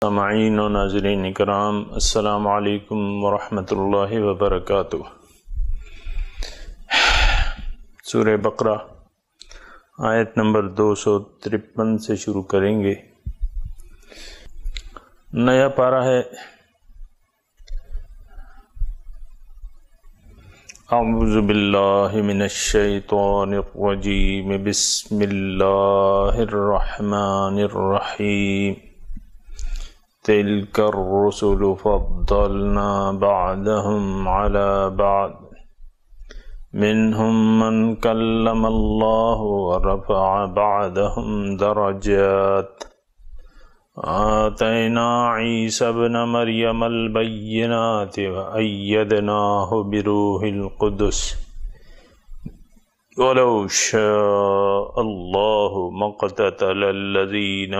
سامعین و ناظرین اکرام، السلام علیکم ورحمۃ اللہ وبرکاتہ۔ سورہ بقرہ آیت نمبر 253 سے شروع کریں گے۔ نیا پارہ ہے۔ اعوذ باللہ من الشیطان الرجیم، بسم اللہ الرحمن الرحیم۔ تلک الرسل فضلنا بعضهم على بعض منهم من کلم اللہ ورفع بعضهم درجات آتینا عیسی ابن مریم البینات وأیدناہ بروح القدس ولو شاء اللہ ما اقتتل الذین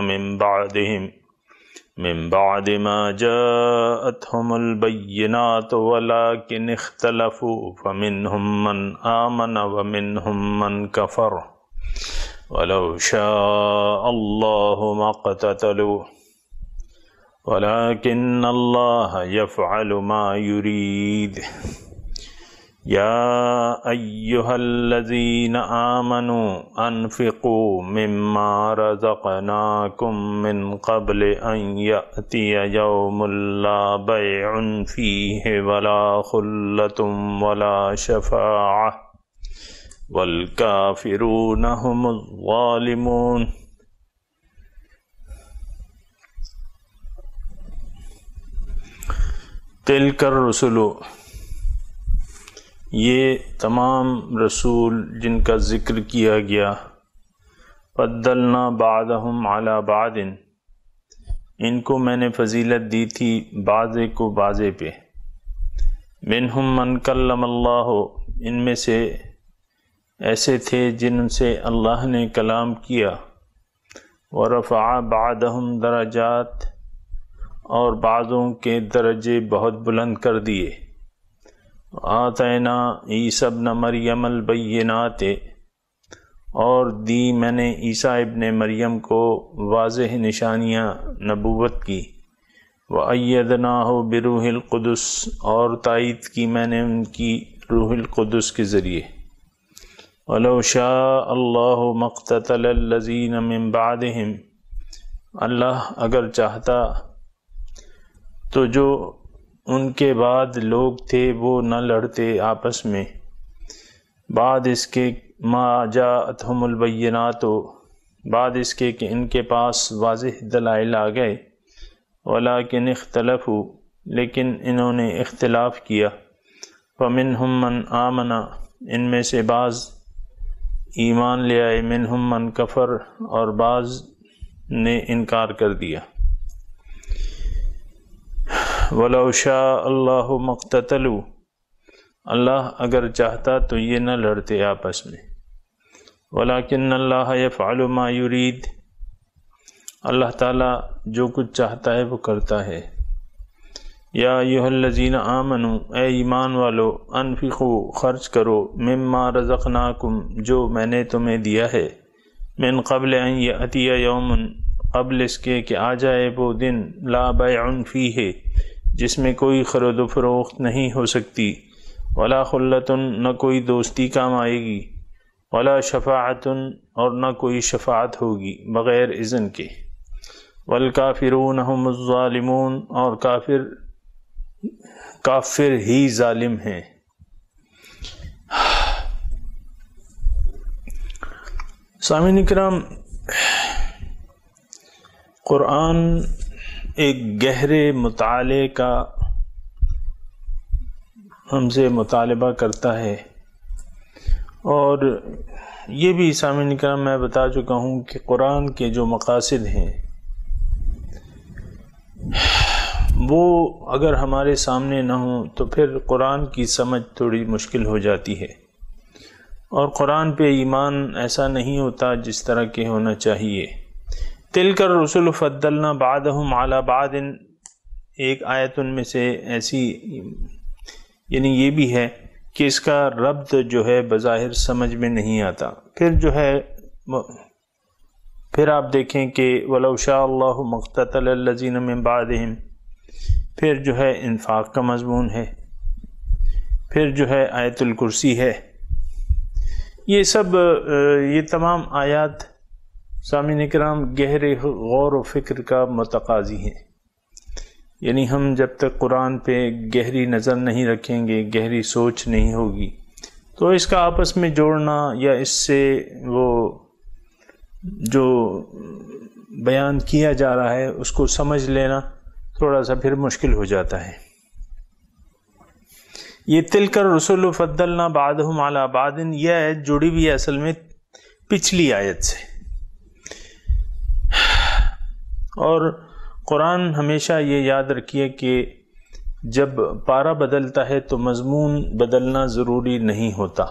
من بعد ما جاءتهم البینات ولكن اختلفوا فمنهم من آمن ومنهم من كفر ولو شاء الله ما اقتتلوا ولكن الله يفعل ما يريد يا أيها الذين آمنوا أنفقوا مما رزقناكم من قبل أن يأتي يوم لا بيع فيه ولا خلة ولا شفاعة والكافرون هم الظالمون۔ تلك الرسل، یہ تمام رسول جن کا ذکر کیا گیا، فضلنا بعضهم علی بعض، ان کو میں نے فضیلت دی تھی بعضے کو بعضے پہ۔ منہم من کلم اللہ، ان میں سے ایسے تھے جن سے اللہ نے کلام کیا، ورفع بعضهم درجات، اور بعضوں کے درجے بہت بلند کر دیے۔ آتینا عیسی ابن مریم البینات، اور دی میں نے عیسیٰ ابن مریم کو واضح نشانیاں نبوت کی۔ وَأَيَّدْنَاهُ بِرُوحِ الْقُدُسِ، اور تائید کی میں نے ان کی روح القدس کے ذریعے۔ وَلَوْ شَاءَ اللَّهُ مَا اقْتَتَلَ الَّذِينَ مِن بَعْدِهِمْ، اللہ اگر چاہتا تو جو ان کے بعد لوگ تھے وہ نہ لڑتے آپس میں، بعد اس کے ما جاءتهم البینات، بعد اس کے کہ ان کے پاس واضح دلائل آ گئے، ولیکن اختلفوا، لیکن انہوں نے اختلاف کیا، فمنہم من آمن، ان میں سے بعض ایمان لے آئے، منہم من کفر، اور بعض نے انکار کر دیا۔ وَلَوْ شَاءَ اللَّهُ مَا اقْتَتَلُوا، اللہ اگر چاہتا تو یہ نہ لڑتے آپس میں، وَلَكِنَّ اللَّهَ يَفْعَلُ مَا يُرِيدُ، اللہ تعالیٰ جو کچھ چاہتا ہے وہ کرتا ہے۔ یا ایھا الذین آمنوا، اے ایمان والو، انفقوا، خرچ کرو، مما رزقناکم، جو میں نے تمہیں دیا ہے، من قبل ان یأتی یوم، قبل اس کے کہ آ جائے وہ دن، لا بیع فیہ، جس میں کوئی خرید و فروخت نہیں ہو سکتی، ولا خلۃ، نہ کوئی دوستی کام آئے گی، ولا شفاعۃ، اور نہ کوئی شفاعت ہوگی بغیر اذن کے، والکافرون هم الظالمون، اور کافر ہی ظالم ہیں۔ سامعین کرام، قرآن ایک گہرے مطالعے کا ہم سے مطالبہ کرتا ہے، اور یہ بھی سامعین کرام میں بتا چکا ہوں کہ قرآن کے جو مقاصد ہیں وہ اگر ہمارے سامنے نہ ہوں تو پھر قرآن کی سمجھ تھوڑی مشکل ہو جاتی ہے، اور قرآن پہ ایمان ایسا نہیں ہوتا جس طرح کے ہونا چاہیے۔ تلک الرسل فضلنا بعضهم علی بعض، ایک آیت ان میں سے ایسی، یعنی یہ بھی ہے کہ اس کا ربط جو ہے بظاہر سمجھ میں نہیں آتا، پھر پھر آپ دیکھیں کہ وَلَوْ شَاءَ اللَّهُ مَقْتَتَلَ الَّذِينَ مِن بَعْدِهِمْ، پھر جو ہے انفاق کا مضمون ہے، پھر جو ہے آیت الکرسی ہے. یہ سب یہ تمام آیات سامعین کرام گہرے غور و فکر کا متقاضی ہیں. یعنی ہم جب تک قرآن پہ گہری نظر نہیں رکھیں گے، گہری سوچ نہیں ہوگی، تو اس کا آپس میں جوڑنا یا اس سے وہ جو بیان کیا جا رہا ہے اس کو سمجھ لینا تھوڑا سا پھر مشکل ہو جاتا ہے. یہ تلک الرسل فضلنا بعضهم علی بعض، یہ آیت جڑی ہوئی ہے اصل میں پچھلی آیت سے. اور قرآن ہمیشہ یہ یاد رکھیے کہ جب پارہ بدلتا ہے تو مضمون بدلنا ضروری نہیں ہوتا،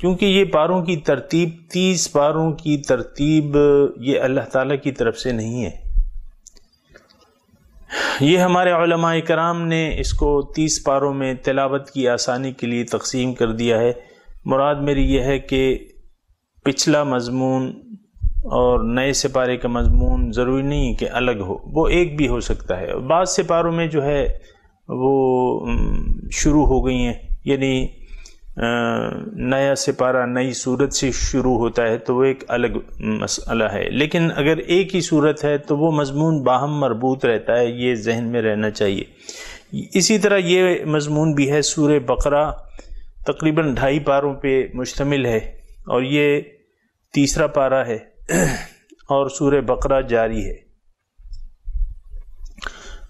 کیونکہ یہ پاروں کی ترتیب 30 پاروں کی ترتیب یہ اللہ تعالیٰ کی طرف سے نہیں ہے. یہ ہمارے علماء کرام نے اس کو 30 پاروں میں تلاوت کی آسانی کے لیے تقسیم کر دیا ہے. مراد میری یہ ہے کہ پچھلا مضمون اور نئے سپارے کا مضمون ضروری نہیں کہ الگ ہو، وہ ایک بھی ہو سکتا ہے. بعض سپاروں میں جو ہے وہ شروع ہو گئی ہیں، یعنی نیا سپارہ نئی صورت سے شروع ہوتا ہے تو وہ ایک الگ مسئلہ ہے. لیکن اگر ایک ہی صورت ہے تو وہ مضمون باہم مربوط رہتا ہے، یہ ذہن میں رہنا چاہیے. اسی طرح یہ مضمون بھی ہے. سورہ بقرہ تقریباً 2.5 پاروں پہ مشتمل ہے اور یہ تیسرا پارہ ہے اور سورہ بقرہ جاری ہے.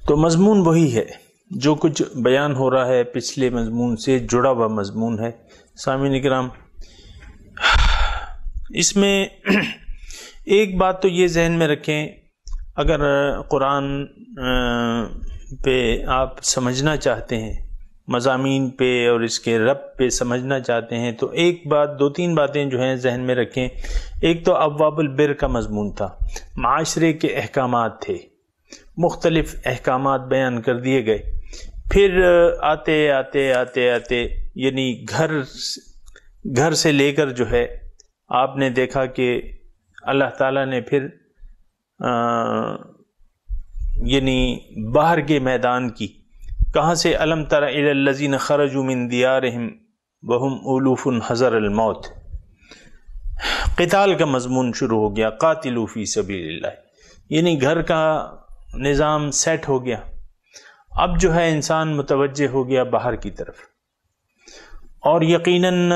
تو مضمون وہی ہے، جو کچھ بیان ہو رہا ہے پچھلے مضمون سے جڑا ہوا مضمون ہے. سامعین کرام، اس میں ایک بات تو یہ ذہن میں رکھیں، اگر قرآن پہ آپ سمجھنا چاہتے ہیں، مضامین پہ اور اس کے رب پہ سمجھنا چاہتے ہیں، تو ایک بات 2-3 باتیں جو ہیں ذہن میں رکھیں. ایک تو ابواب البر کا مضمون تھا، معاشرے کے احکامات تھے، مختلف احکامات بیان کر دیے گئے. پھر آتے آتے آتے آتے یعنی گھر سے لے کر جو ہے آپ نے دیکھا کہ اللہ تعالیٰ نے پھر یعنی باہر کے میدان کی، کہاں سے الم تر الی الذین خرجوا من دیارہم وہم الوف حذر الموت، قتال کا مضمون شروع ہو گیا. قاتلوا فی سبیل اللہ، یعنی گھر کا نظام سیٹ ہو گیا. اب جو ہے انسان متوجہ ہو گیا باہر کی طرف، اور یقیناً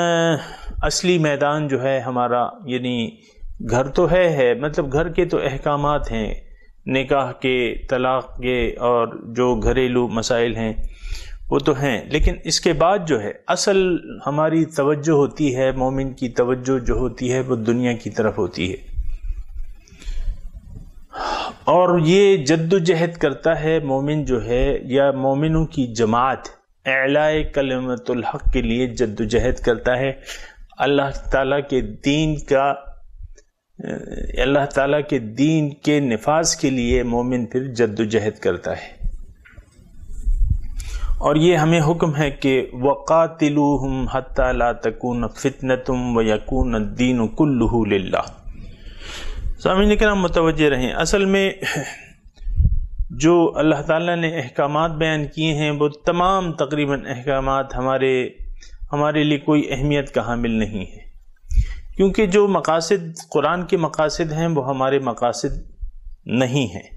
اصلی میدان جو ہے ہمارا، یعنی گھر تو ہے مطلب گھر کے تو احکامات ہیں، نکاح کے، طلاق کے اور جو گھریلو مسائل ہیں وہ تو ہیں. لیکن اس کے بعد جو ہے اصل ہماری توجہ ہوتی ہے، مومن کی توجہ جو ہوتی ہے وہ دنیا کی طرف ہوتی ہے. اور یہ جد و جہد کرتا ہے مومن جو ہے، یا مومنوں کی جماعت اعلاء کلمت الحق کے لیے جد و جہد کرتا ہے. اللہ تعالیٰ کے دین کا، اللہ تعالیٰ کے دین کے نفاذ کے لیے مومن پھر جد و جہد کرتا ہے. اور یہ ہمیں حکم ہے کہ وَقَاتِلُوهُمْ حَتَّى لَا تَكُونَ فِتْنَةٌ وَيَكُونَ الدِّينُ كُلُّهُ لِلَّهِ. سامعین کرام متوجہ رہیں، اصل میں جو اللہ تعالیٰ نے احکامات بیان کیے ہیں وہ تمام تقریباً احکامات ہمارے لیے کوئی اہمیت کا حامل نہیں ہے، کیونکہ جو مقاصد قرآن کے مقاصد ہیں وہ ہمارے مقاصد نہیں ہیں.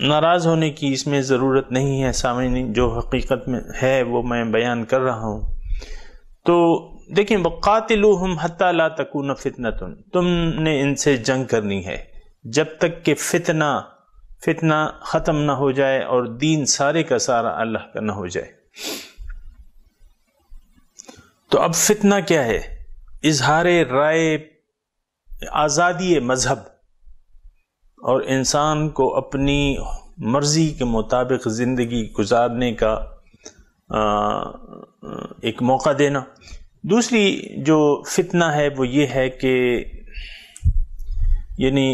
ناراض ہونے کی اس میں ضرورت نہیں ہے. سامعین، جو حقیقت میں ہے وہ میں بیان کر رہا ہوں. تو دیکھیں، وَقَاتِلُوهُمْ حَتَّى لَا تَكُونَ فِتْنَةٌ، تم نے ان سے جنگ کرنی ہے جب تک کہ فتنہ ختم نہ ہو جائے اور دین سارے کا سارا اللہ کا نہ ہو جائے. تو اب فتنہ کیا ہے؟ اظہار رائے، آزادی مذہب، اور انسان کو اپنی مرضی کے مطابق زندگی گزارنے کا ایک موقع دینا. دوسری جو فتنہ ہے وہ یہ ہے کہ یعنی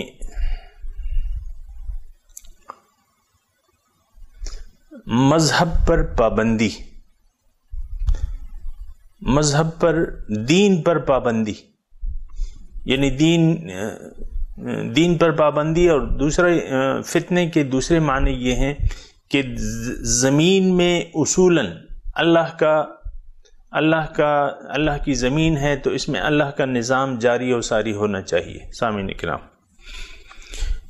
مذہب پر پابندی، مذہب پر، دین پر پابندی. یعنی دین پر پابندی، اور دوسرے فتنے کے دوسرے معنی یہ ہیں کہ زمین میں اصولاً اللہ کی زمین ہے تو اس میں اللہ کا نظام جاری و ساری ہونا چاہیے۔ سامعین کرام،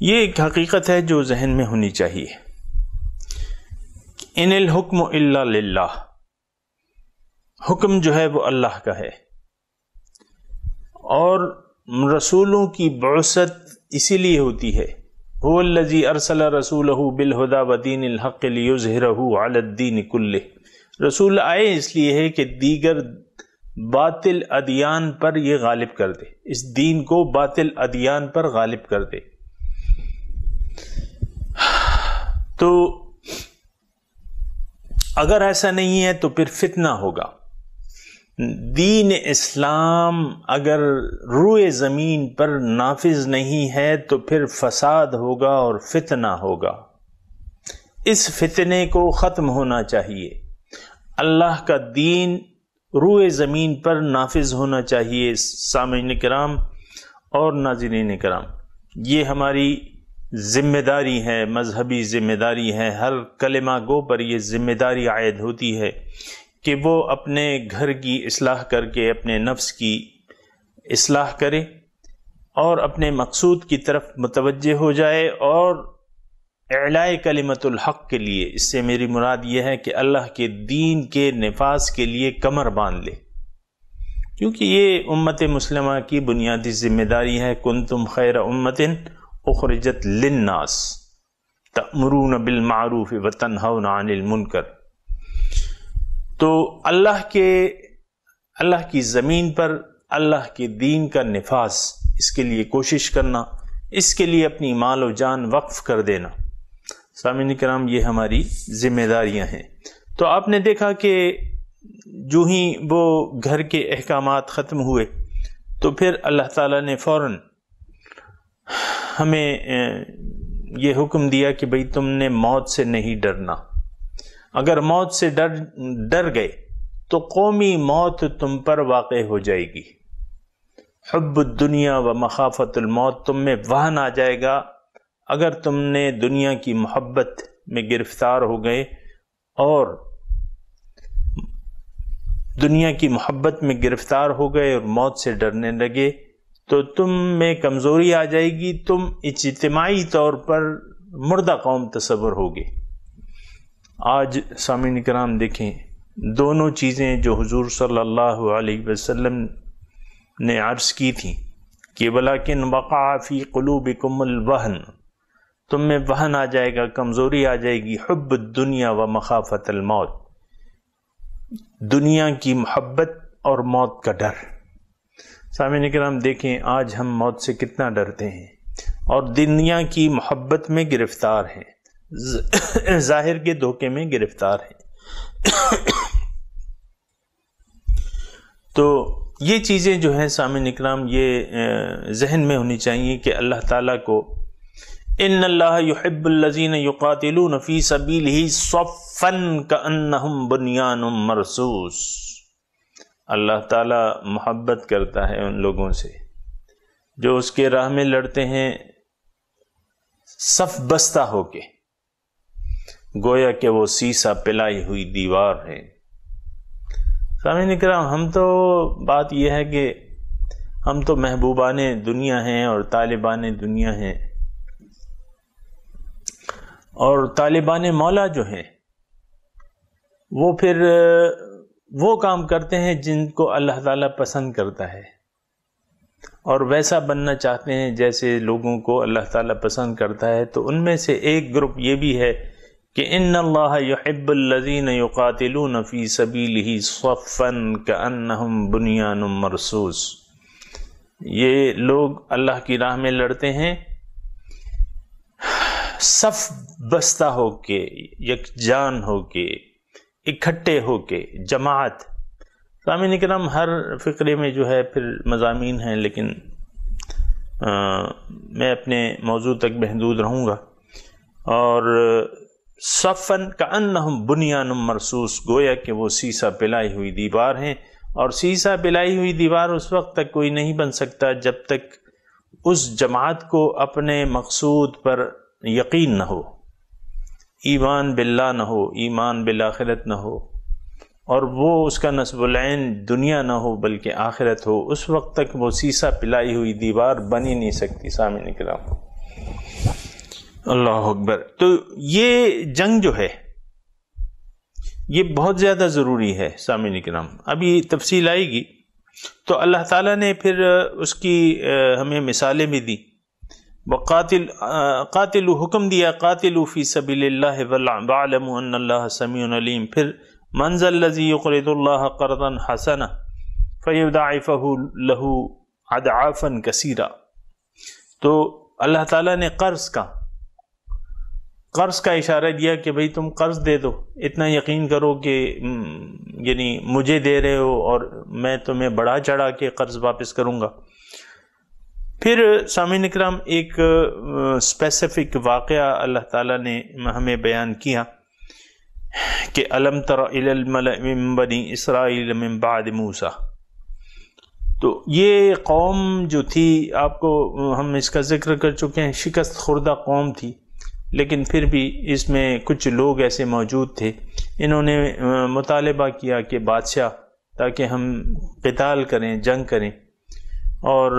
یہ ایک حقیقت ہے جو ذہن میں ہونی چاہیے۔ ان الحکم الا للہ، حکم جو ہے وہ اللہ کا ہے، اور رسولوں کی بعثت اسی لیے ہوتی ہے۔ هو الذی ارسل رسولہ بالہدی ودین الحق لیظہرہ علی الدین کلہ، رسول آئے اس لیے ہے کہ دیگر باطل ادیان پر یہ غالب کر دے، اس دین کو باطل ادیان پر غالب کر دے۔ تو اگر ایسا نہیں ہے تو پھر فتنہ ہوگا۔ دین اسلام اگر روئے زمین پر نافذ نہیں ہے تو پھر فساد ہوگا اور فتنہ ہوگا۔ اس فتنے کو ختم ہونا چاہیے، اللہ کا دین روئے زمین پر نافذ ہونا چاہیے۔ سامعین کرام اور ناظرین کرام، یہ ہماری ذمہ داری ہے، مذہبی ذمہ داری ہے۔ ہر کلمہ گو پر یہ ذمہ داری عائد ہوتی ہے کہ وہ اپنے گھر کی اصلاح کر کے اپنے نفس کی اصلاح کرے اور اپنے مقصود کی طرف متوجہ ہو جائے، اور اعلاء کلمت الحق کے لیے، اس سے میری مراد یہ ہے کہ اللہ کے دین کے نفاذ کے لیے کمر باندھ لے، کیونکہ یہ امت مسلمہ کی بنیادی ذمہ داری ہے۔ کنتم خیر امت اخرجت للناس تأمرون بالمعروف وتنہون عن المنکر۔ تو اللہ کی زمین پر اللہ کے دین کا نفاذ، اس کے لیے کوشش کرنا، اس کے لیے اپنی مال و جان وقف کر دینا۔ سامعین کرام، یہ ہماری ذمہ داریاں ہیں۔ تو آپ نے دیکھا کہ جو ہی وہ گھر کے احکامات ختم ہوئے تو پھر اللہ تعالیٰ نے فوراً ہمیں یہ حکم دیا کہ بھئی تم نے موت سے نہیں ڈرنا۔ اگر موت سے ڈر گئے تو قومی موت تم پر واقع ہو جائے گی۔ حب الدنیا و مخافت الموت، تم میں وہن آ جائے گا اگر تم نے دنیا کی محبت میں گرفتار ہو گئے، اور دنیا کی محبت میں گرفتار ہو گئے اور موت سے ڈرنے لگے تو تم میں کمزوری آ جائے گی، تم اجتماعی طور پر مردہ قوم تصور ہوگے۔ آج سامعین کرام دیکھیں، دونوں چیزیں جو حضور صلی اللہ علیہ وسلم نے عرض کی تھیں کہ وَلَكِنْ وَقَعَ فِي قُلُوبِكُمُ الْوَهْنُ، تم میں وہن آ جائے گا، کمزوری آ جائے گی۔ حب الدنیا و مخافت الموت، دنیا کی محبت اور موت کا ڈر۔ سامعین کرام دیکھیں، آج ہم موت سے کتنا ڈرتے ہیں اور دنیا کی محبت میں گرفتار ہیں، ظاہر کے دھوکے میں گرفتار ہیں۔ تو یہ چیزیں جو ہیں سامعین اکرام، یہ ذہن میں ہونی چاہیے کہ اللہ تعالیٰ کو ان اللہ یحب الذین یقاتلون فی سبیلہ صفا کأنہم بنیان مرصوص، اللہ تعالیٰ محبت کرتا ہے ان لوگوں سے جو اس کے راہ میں لڑتے ہیں صف بستہ ہو کے، گویا کہ وہ سیسا پلائی ہوئی دیوار ہے۔ سامعین اکرام، ہم تو بات یہ ہے کہ ہم تو محبوبان دنیا ہیں اور طالبان دنیا ہیں، اور طالبان مولا جو ہیں وہ پھر وہ کام کرتے ہیں جن کو اللہ تعالیٰ پسند کرتا ہے، اور ویسا بننا چاہتے ہیں جیسے لوگوں کو اللہ تعالیٰ پسند کرتا ہے۔ تو ان میں سے ایک گروپ یہ بھی ہے کہ ان اللہ یحب الذین یقاتلون فی سبیلہ صفا کأنہم بنیان مرصوص، یہ لوگ اللہ کی راہ میں لڑتے ہیں صف بستہ ہو کے، یکجان ہو کے، اکٹھے ہو کے، جماعت۔ سامعین اکرام، ہر فقرے میں جو ہے پھر مضامین ہیں، لیکن میں اپنے موضوع تک محدود رہوں گا۔ اور صفن کأنہم بنیان مرصوص، گویا کہ وہ سیسا پلائی ہوئی دیوار ہیں، اور سیسا پلائی ہوئی دیوار اس وقت تک کوئی نہیں بن سکتا جب تک اس جماعت کو اپنے مقصود پر یقین نہ ہو، ایمان باللہ نہ ہو، ایمان بالآخرت نہ ہو، اور وہ اس کا نصب العین دنیا نہ ہو بلکہ آخرت ہو، اس وقت تک وہ سیسا پلائی ہوئی دیوار بن ہی نہیں سکتی۔ سامعین کرام، اللہ اکبر۔ تو یہ جنگ جو ہے یہ بہت زیادہ ضروری ہے سامعین کرام، ابھی تفصیل آئے گی۔ تو اللہ تعالیٰ نے پھر اس کی ہمیں مثالیں بھی دی، قاتلوا حکم دیا، قاتلوا فی سبیل اللہ واعلموا ان اللہ سمیع علیم۔ پھر من ذا الذی یقرض اللہ قرضا حسنا فیضاعفہ لہ اضعافا کثیرا۔ تو اللہ تعالیٰ نے قرض کا اشارہ دیا کہ بھئی تم قرض دے دو، اتنا یقین کرو کہ یعنی مجھے دے رہے ہو اور میں تمہیں بڑھا چڑھا کے قرض واپس کروں گا۔ پھر سامعین اکرام ایک اسپیسیفک واقعہ اللہ تعالیٰ نے ہمیں بیان کیا کہ الم تر الی الملأ من بنی اسرائیل من بعد موسیٰ۔ تو یہ قوم جو تھی، آپ کو ہم اس کا ذکر کر چکے ہیں، شکست خوردہ قوم تھی، لیکن پھر بھی اس میں کچھ لوگ ایسے موجود تھے، انہوں نے مطالبہ کیا کہ بادشاہ تاکہ ہم قتال کریں، جنگ کریں، اور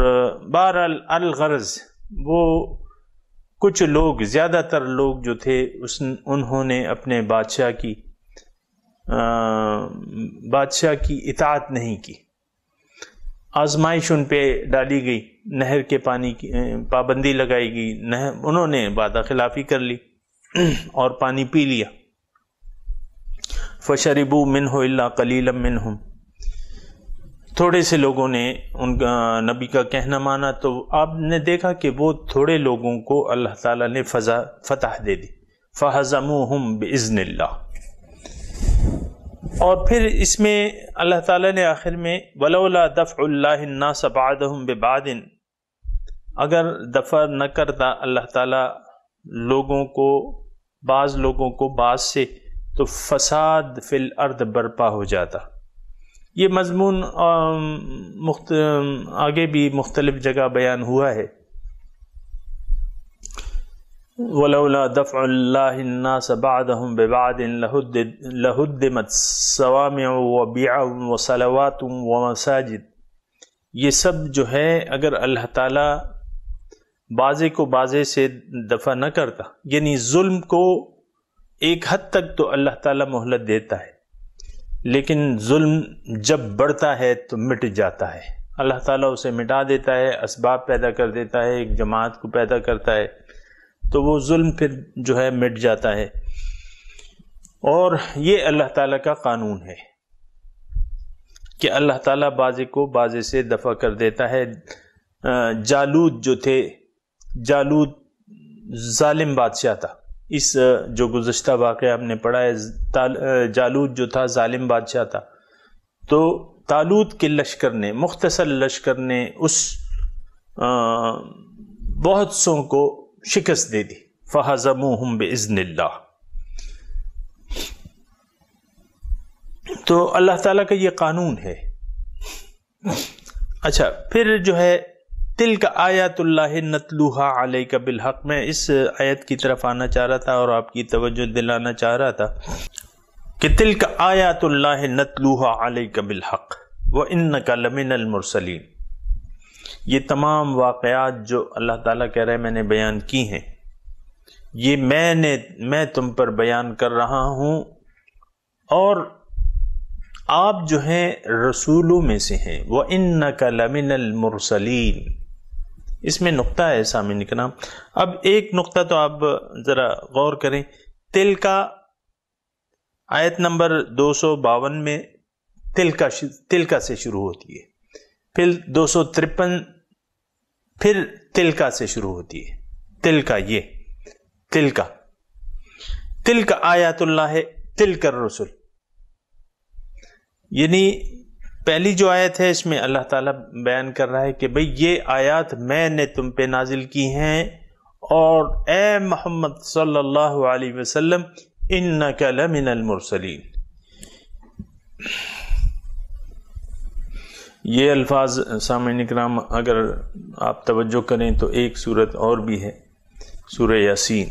بہرحال الغرض وہ کچھ لوگ، زیادہ تر لوگ جو تھے انہوں نے اپنے بادشاہ کی اطاعت نہیں کی۔ آزمائش ان پہ ڈالی گئی، نہر کے پانی کی پابندی لگائی گئی، انہوں نے وعدہ خلافی کر لی اور پانی پی لیا۔ فشربوا منہ الا قلیلا منہم، تھوڑے سے لوگوں نے ان کا نبی کا کہنا مانا، تو آپ نے دیکھا کہ وہ تھوڑے لوگوں کو اللہ تعالیٰ نے فتح دے دی، فہزموہم باذن اللہ۔ اور پھر اس میں اللہ تعالیٰ نے آخر میں ولولا دفع اللہ الناس بعضهم ببعض، اگر دفع نہ کرتا اللہ تعالیٰ بعض لوگوں کو بعض سے، تو فساد فی الارض برپا ہو جاتا۔ یہ مضمون آگے بھی مختلف جگہ بیان ہوا ہے۔ وَلَوْلَا دَفْعُ اللَّهِ النَّاسَ بَعْضَهُمْ بِبَعْضٍ لَهُدِّمَتْ صَوَامِعُ وَبِيَعٌ وَصَلَوَاتٌ وَمَسَاجِدُ۔ یہ سب جو ہے اگر اللہ تعالیٰ بازے کو بازے سے دفع نہ کرتا، یعنی ظلم کو ایک حد تک تو اللہ تعالیٰ مہلت دیتا ہے، لیکن ظلم جب بڑھتا ہے تو مٹ جاتا ہے، اللہ تعالیٰ اسے مٹا دیتا ہے، اسباب پیدا کر دیتا ہے، ایک جماعت کو پیدا کرتا ہے، تو وہ ظلم پھر جو ہے مٹ جاتا ہے۔ اور یہ اللہ تعالیٰ کا قانون ہے کہ اللہ تعالیٰ بازے کو بازے سے دفع کر دیتا ہے۔ جالوت جو تھے، جالوت ظالم بادشاہ تھا، اس جو گزشتہ واقعہ ہم نے پڑھا ہے، جالوت جو تھا ظالم بادشاہ تھا، تو طالوت کے لشکر نے، مختصر لشکر نے اس بہت سوں کو شکست دے دی، فہزموہم باذن اللہ۔ تو اللہ تعالیٰ کا یہ قانون ہے۔ اچھا، پھر جو ہے تلک آیات اللہ نتلوہا علیک بالحق، میں اس آیت کی طرف آنا چاہ رہا تھا اور آپ کی توجہ دلانا چاہ رہا تھا کہ تلک آیات اللہ نتلوہا علیک بالحق وانک لمن المرسلین۔ یہ تمام واقعات جو اللہ تعالیٰ کہہ رہے ہیں میں نے بیان کی ہیں، یہ میں تم پر بیان کر رہا ہوں، اور آپ جو ہیں رسولوں میں سے ہیں۔ وَإِنَّكَ لَمِنَ الْمُرْسَلِينَ، اس میں نقطہ ہے سامعین کرام۔ اب ایک نقطہ تو آپ ذرا غور کریں، تلکا آیت نمبر 252 میں تلکا سے شروع ہوتی ہے، پھر 253 پھر تلکا سے شروع ہوتی ہے، تلکا یہ تلکا آیات اللہ ہے، تلک الرسل، یعنی پہلی جو آیت ہے اس میں اللہ تعالیٰ بیان کر رہا ہے کہ بھئی یہ آیات میں نے تم پہ نازل کی ہیں، اور اے محمد صلی اللہ علیہ وسلم انک لمن المرسلین۔ یہ الفاظ سامعین اکرام اگر آپ توجہ کریں تو ایک صورت اور بھی ہے، سورہ یاسین،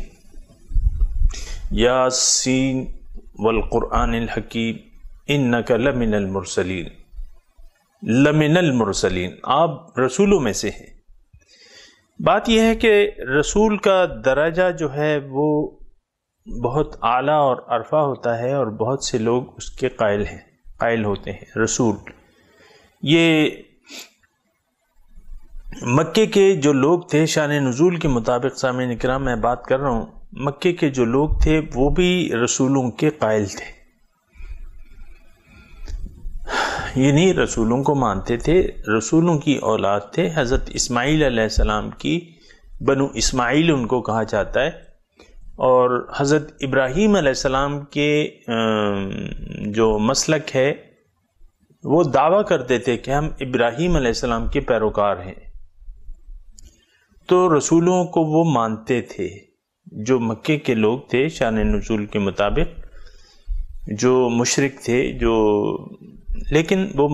یاسین والقرآن الحکیم انک لمن المرسلین، لمن المرسلین، آپ رسولوں میں سے ہیں۔ بات یہ ہے کہ رسول کا درجہ جو ہے وہ بہت اعلیٰ اور عرفہ ہوتا ہے، اور بہت سے لوگ اس کے قائل ہوتے ہیں۔ رسول، یہ مکے کے جو لوگ تھے، شان نزول کے مطابق سامعین اکرام میں بات کر رہا ہوں، مکے کے جو لوگ تھے وہ بھی رسولوں کے قائل تھے، یعنی رسولوں کو مانتے تھے، رسولوں کی اولاد تھے۔ حضرت اسماعیل علیہ السلام کی بنو اسماعیل ان کو کہا جاتا ہے، اور حضرت ابراہیم علیہ السلام کے جو مسلک ہے وہ دعویٰ کرتے تھے کہ ہم ابراہیم علیہ السلام کے پیروکار ہیں، تو رسولوں کو وہ مانتے تھے۔ جو مکے کے لوگ تھے شان نزول کے مطابق، جو مشرک تھے، لیکن وہ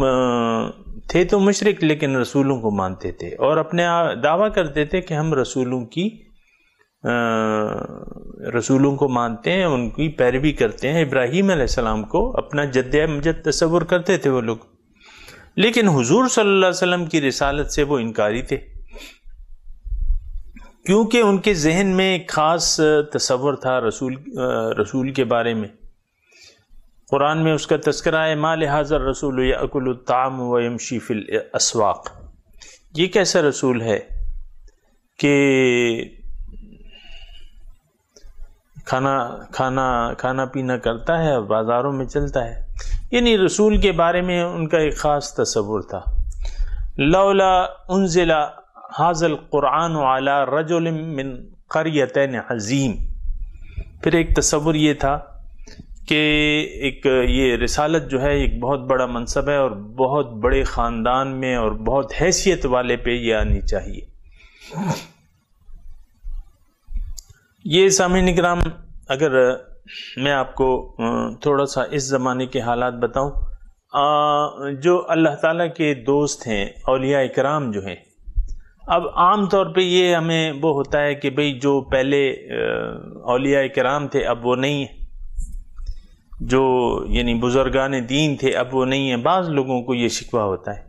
تھے تو مشرک لیکن رسولوں کو مانتے تھے، اور اپنے دعویٰ کرتے تھے کہ ہم رسولوں کو مانتے ہیں، ان کی پیروی کرتے ہیں۔ ابراہیم علیہ السلام کو اپنا جد امجد تصور کرتے تھے وہ لوگ، لیکن حضور صلی اللہ علیہ وسلم کی رسالت سے وہ انکاری تھے، کیونکہ ان کے ذہن میں ایک خاص تصور تھا رسول کے بارے میں۔ قرآن میں اس کا تذکرہ ہے، ما لہذا الرسول یأکل الطعام ویمشی فی الاسواق، یہ کیسا رسول ہے کہ کھانا پینا کرتا ہے اور بازاروں میں چلتا ہے، یعنی رسول کے بارے میں ان کا ایک خاص تصور تھا۔ لولا انزل ھذا القرآن علی رجل من قریتین عظیم، پھر ایک تصور یہ تھا کہ یہ رسالت جو ہے ایک بہت بڑا منصب ہے، اور بہت بڑے خاندان میں اور بہت حیثیت والے پہ یہ آنی چاہیے۔ یہ سامعین اکرام، اگر میں آپ کو تھوڑا سا اس زمانے کے حالات بتاؤں، جو اللہ تعالیٰ کے دوست ہیں، اولیاء کرام جو ہیں، اب عام طور پہ یہ ہمیں وہ ہوتا ہے کہ بھئی جو پہلے اولیاء کرام تھے اب وہ نہیں ہیں، جو یعنی بزرگان دین تھے اب وہ نہیں ہیں، بعض لوگوں کو یہ شکوہ ہوتا ہے۔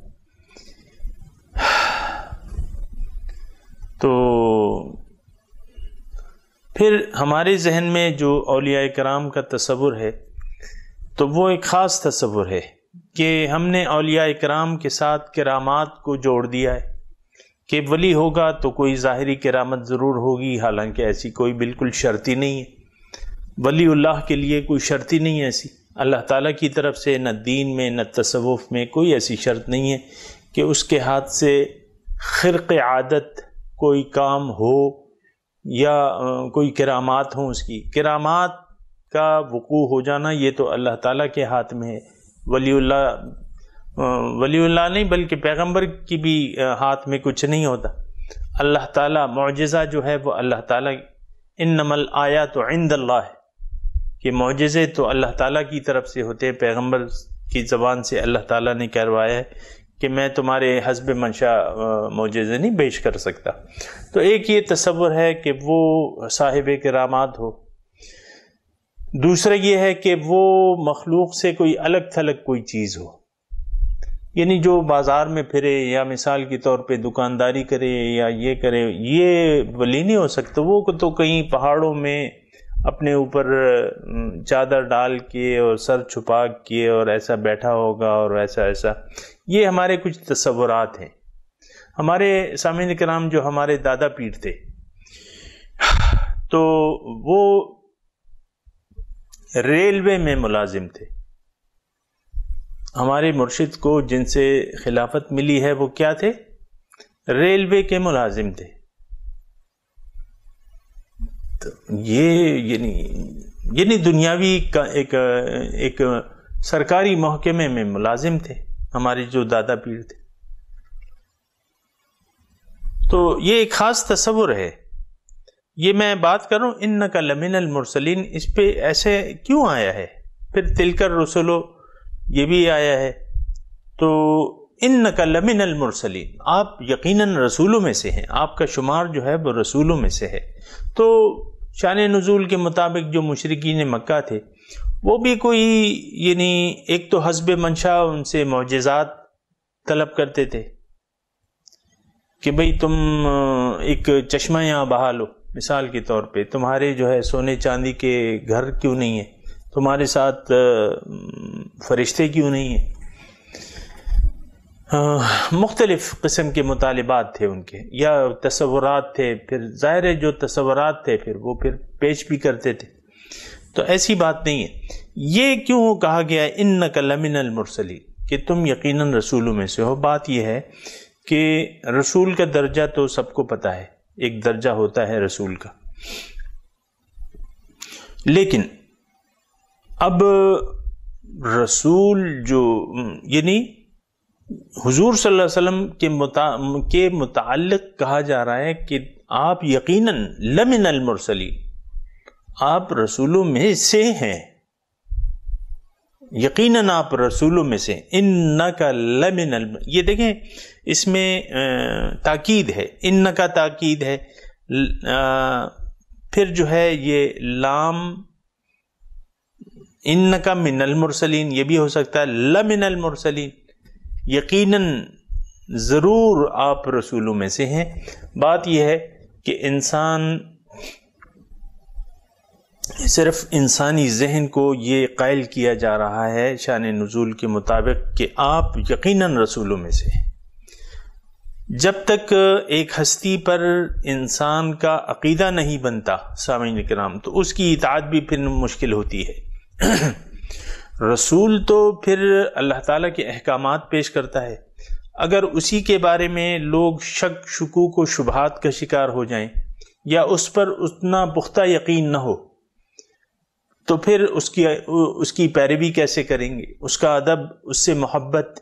تو پھر ہمارے ذہن میں جو اولیاء کرام کا تصور ہے تو وہ ایک خاص تصور ہے کہ ہم نے اولیاء کرام کے ساتھ کرامات کو جوڑ دیا ہے کہ ولی ہوگا تو کوئی ظاہری کرامت ضرور ہوگی، حالانکہ ایسی کوئی بالکل شرط ہی نہیں ہے۔ ولی اللہ کے لیے کوئی شرط ہی نہیں ہے ایسی، اللہ تعالیٰ کی طرف سے نہ دین میں نہ تصوف میں کوئی ایسی شرط نہیں ہے کہ اس کے ہاتھ سے خرق عادت کوئی کام ہو یا کوئی کرامات ہوں۔ اس کی کرامات کا وقوع ہو جانا یہ تو اللہ تعالیٰ کے ہاتھ میں ہے، ولی اللہ نہیں بلکہ پیغمبر کی بھی ہاتھ میں کچھ نہیں ہوتا۔ اللہ تعالیٰ معجزہ جو ہے وہ اللہ تعالیٰ، انما الآیات عند اللہ، کہ معجزے تو اللہ تعالیٰ کی طرف سے ہوتے ہیں، پیغمبر کی زبان سے اللہ تعالیٰ نے کروایا ہے کہ میں تمہارے حسب منشا معجزے نہیں پیش کر سکتا۔ تو ایک یہ تصور ہے کہ وہ صاحب کرامات ہو، دوسرا یہ ہے کہ وہ مخلوق سے کوئی الگ تھلگ کوئی چیز ہو، یعنی جو بازار میں پھرے یا مثال کے طور پہ دکانداری کرے یا یہ کرے، یہ ولی نہیں ہو سکتا۔ وہ تو کہیں پہاڑوں میں اپنے اوپر چادر ڈال کے اور سر چھپا کے اور ایسا بیٹھا ہوگا اور ایسا، یہ ہمارے کچھ تصورات ہیں۔ ہمارے سامعین کرام جو ہمارے دادا پیر تھے تو وہ ریلوے میں ملازم تھے۔ ہمارے مرشد کو جن سے خلافت ملی ہے وہ کیا تھے؟ ریلوے کے ملازم تھے۔ تو یہ یعنی دنیاوی کا ایک سرکاری محکمے میں ملازم تھے ہمارے جو دادا پیر تھے۔ تو یہ ایک خاص تصور ہے۔ یہ میں بات کر رہا ہوں انک لمن المرسلین، اس پہ ایسے کیوں آیا ہے؟ پھر تلک الرسل یہ بھی آیا ہے۔ تو انک لمن المرسلین، آپ یقیناً رسولوں میں سے ہیں، آپ کا شمار جو ہے وہ رسولوں میں سے ہے۔ تو شان نزول کے مطابق جو مشرکین مکہ تھے وہ بھی کوئی یعنی ایک تو حسب منشا ان سے معجزات طلب کرتے تھے کہ بھئی تم ایک چشمہ یہاں بہا لو، مثال کے طور پہ تمہارے جو ہے سونے چاندی کے گھر کیوں نہیں ہیں، تمہارے ساتھ فرشتے کیوں نہیں ہیں، مختلف قسم کے مطالبات تھے ان کے، یا تصورات تھے، پھر ظاہر ہے جو تصورات تھے پھر وہ پھر پیش بھی کرتے تھے۔ تو ایسی بات نہیں ہے۔ یہ کیوں کہا گیا انک لمن المرسلین کہ تم یقیناً رسولوں میں سے ہو؟ بات یہ ہے کہ رسول کا درجہ تو سب کو پتہ ہے، ایک درجہ ہوتا ہے رسول کا، لیکن اب رسول جو یعنی حضور صلی اللہ علیہ وسلم کے متعلق کہا جا رہا ہے کہ آپ یقیناً لمن المرسلین، آپ رسولوں میں سے ہیں، یقیناً آپ رسولوں میں سے، انکا لمن یہ دیکھیں اس میں تاکید ہے، انکا تاکید ہے، پھر جو ہے یہ لام انکا من المرسلین یہ بھی ہو سکتا ہے، لمن المرسلین، یقیناً ضرور آپ رسولوں میں سے ہیں۔ بات یہ ہے کہ انسان صرف انسانی ذہن کو یہ قائل کیا جا رہا ہے شان نزول کے مطابق کہ آپ یقیناً رسولوں میں سے ہیں۔ جب تک ایک ہستی پر انسان کا عقیدہ نہیں بنتا سامعین کرام تو اس کی اطاعت بھی پھر مشکل ہوتی ہے۔ رسول تو پھر اللہ تعالیٰ کے احکامات پیش کرتا ہے، اگر اسی کے بارے میں لوگ شک شکوک و شبہات کا شکار ہو جائیں یا اس پر اتنا پختہ یقین نہ ہو تو پھر اس کی پیروی کیسے کریں گے، اس کا ادب، اس سے محبت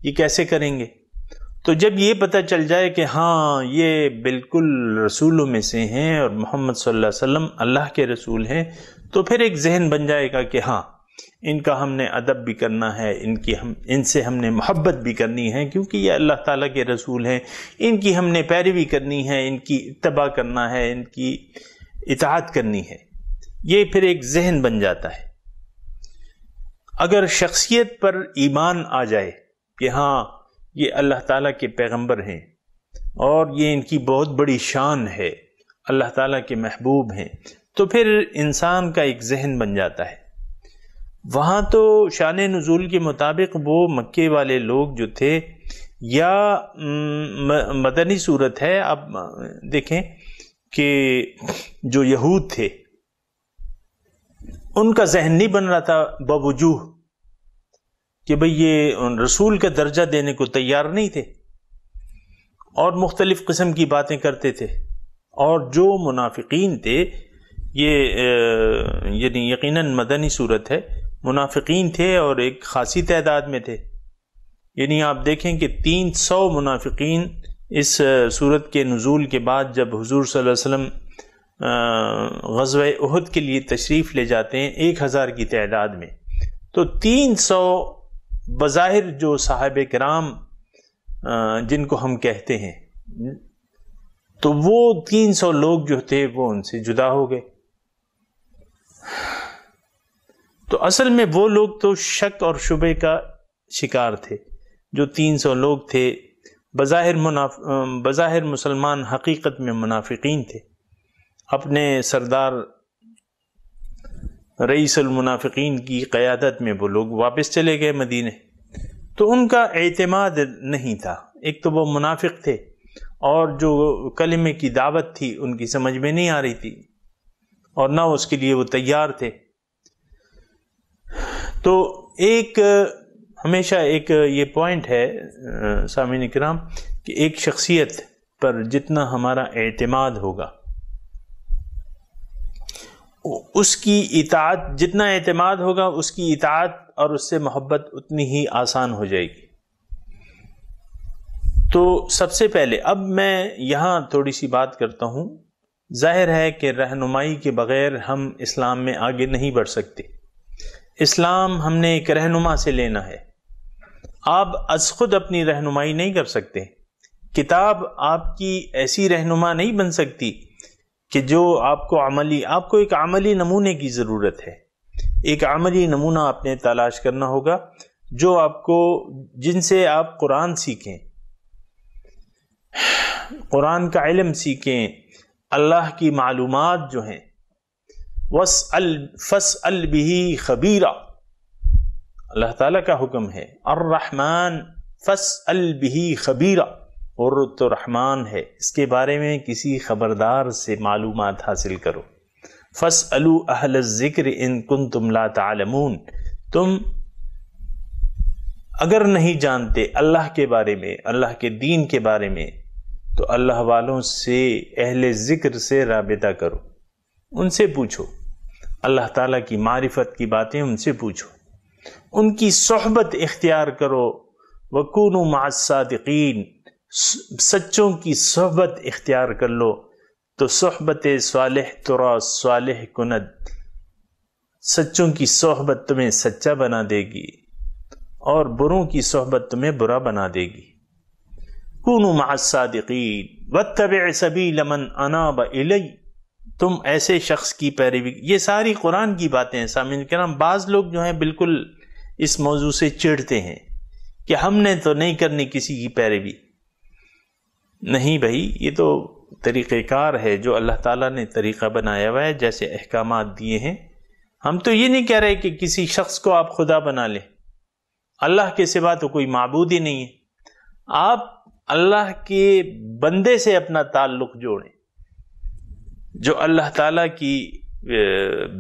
یہ کیسے کریں گے؟ تو جب یہ پتہ چل جائے کہ ہاں یہ بالکل رسولوں میں سے ہیں اور محمد صلی اللہ علیہ وسلم اللہ کے رسول ہیں، تو پھر ایک ذہن بن جائے گا کہ ہاں ان کا ہم نے ادب بھی کرنا ہے، ان سے ہم نے محبت بھی کرنی ہے کیونکہ یہ اللہ تعالیٰ کے رسول ہیں، ان کی ہم نے پیروی کرنی ہے، ان کی اتباع کرنا ہے، ان کی اطاعت کرنی ہے۔ یہ پھر ایک ذہن بن جاتا ہے۔ اگر شخصیت پر ایمان آ جائے کہ ہاں یہ اللہ تعالیٰ کے پیغمبر ہیں اور یہ ان کی بہت بڑی شان ہے، اللہ تعالیٰ کے محبوب ہیں، تو پھر انسان کا ایک ذہن بن جاتا ہے۔ وہاں تو شان نزول کے مطابق وہ مکے والے لوگ جو تھے، یا مدنی صورت ہے، اب دیکھیں کہ جو یہود تھے ان کا ذہن نہیں بن رہا تھا بوجوہ کہ بھئی یہ رسول کا درجہ دینے کو تیار نہیں تھے اور مختلف قسم کی باتیں کرتے تھے، اور جو منافقین تھے یہ یعنی یقیناً مدنی صورت ہے، منافقین تھے اور ایک خاصی تعداد میں تھے، یعنی آپ دیکھیں کہ 300 منافقین اس صورت کے نزول کے بعد جب حضور صلی اللہ علیہ وسلم غزوہ احد کے لیے تشریف لے جاتے ہیں 1000 کی تعداد میں، تو 300 بظاہر جو صحابہ کرام جن کو ہم کہتے ہیں، تو وہ 300 لوگ جو تھے وہ ان سے جدا ہو گئے۔ تو اصل میں وہ لوگ تو شک اور شبہ کا شکار تھے، جو 300 لوگ تھے بظاہر مسلمان، حقیقت میں منافقین تھے۔ اپنے سردار رئیس المنافقین کی قیادت میں وہ لوگ واپس چلے گئے مدینے، تو ان کا اعتماد نہیں تھا، ایک تو وہ منافق تھے اور جو کلمے کی دعوت تھی ان کی سمجھ میں نہیں آ رہی تھی اور نہ اس کے لیے وہ تیار تھے۔ تو ایک ہمیشہ ایک یہ پوائنٹ ہے سامعین کرام کہ ایک شخصیت پر جتنا ہمارا اعتماد ہوگا اس کی اطاعت، جتنا اعتماد ہوگا اس کی اطاعت اور اس سے محبت اتنی ہی آسان ہو جائے گی۔ تو سب سے پہلے اب میں یہاں تھوڑی سی بات کرتا ہوں، ظاہر ہے کہ رہنمائی کے بغیر ہم اسلام میں آگے نہیں بڑھ سکتے۔ اسلام ہم نے ایک رہنما سے لینا ہے، آپ از خود اپنی رہنمائی نہیں کر سکتے. کتاب آپ کی ایسی رہنما نہیں بن سکتی کہ جو آپ کو ایک عملی نمونے کی ضرورت ہے. ایک عملی نمونہ آپ نے تلاش کرنا ہوگا جن سے آپ قرآن سیکھیں، قرآن کا علم سیکھیں، اللہ کی معلومات جو ہیں. فَاسْأَلْ بِهِ خَبِيرًا، اللہ تعالیٰ کا حکم ہے. الرحمن فَاسْأَلْ بِهِ خَبِيرًا، اور تو رحمان ہے، اس کے بارے میں کسی خبردار سے معلومات حاصل کرو. فَاسْأَلُوا أَهْلَ الذِّكْرِ إِن كُنتُمْ لَا تَعْلَمُونَ، تم اگر نہیں جانتے اللہ کے بارے میں، اللہ کے دین کے بارے میں، تو اللہ والوں سے، اہل ذکر سے رابطہ کرو، ان سے پوچھو. اللہ تعالیٰ کی معرفت کی باتیں ان سے پوچھو، ان کی صحبت اختیار کرو. وَكُونُوا مَعَ الصَّادِقِينَ، سچوں کی صحبت اختیار کر لو تو صحبت صالح ترا صالح کند. سچوں کی صحبت تمہیں سچا بنا دے گی اور بروں کی صحبت تمہیں برا بنا دے گی. کونوا مع الصادقین واتبع سبیل من اناب الی، تم ایسے شخص کی پیروی. یہ ساری قرآن کی باتیں ہیں سامعین کرام. بعض لوگ جو ہیں بالکل اس موضوع سے چڑھتے ہیں کہ ہم نے تو نہیں کرنی کسی کی پیروی. نہیں بھائی، یہ تو طریقہ کار ہے جو اللہ تعالیٰ نے طریقہ بنایا ہوا ہے، جیسے احکامات دیے ہیں. ہم تو یہ نہیں کہہ رہے کہ کسی شخص کو آپ خدا بنا لیں. اللہ کے سوا تو کوئی معبود ہی نہیں ہے. آپ اللہ کے بندے سے اپنا تعلق جوڑیں جو اللہ تعالیٰ کی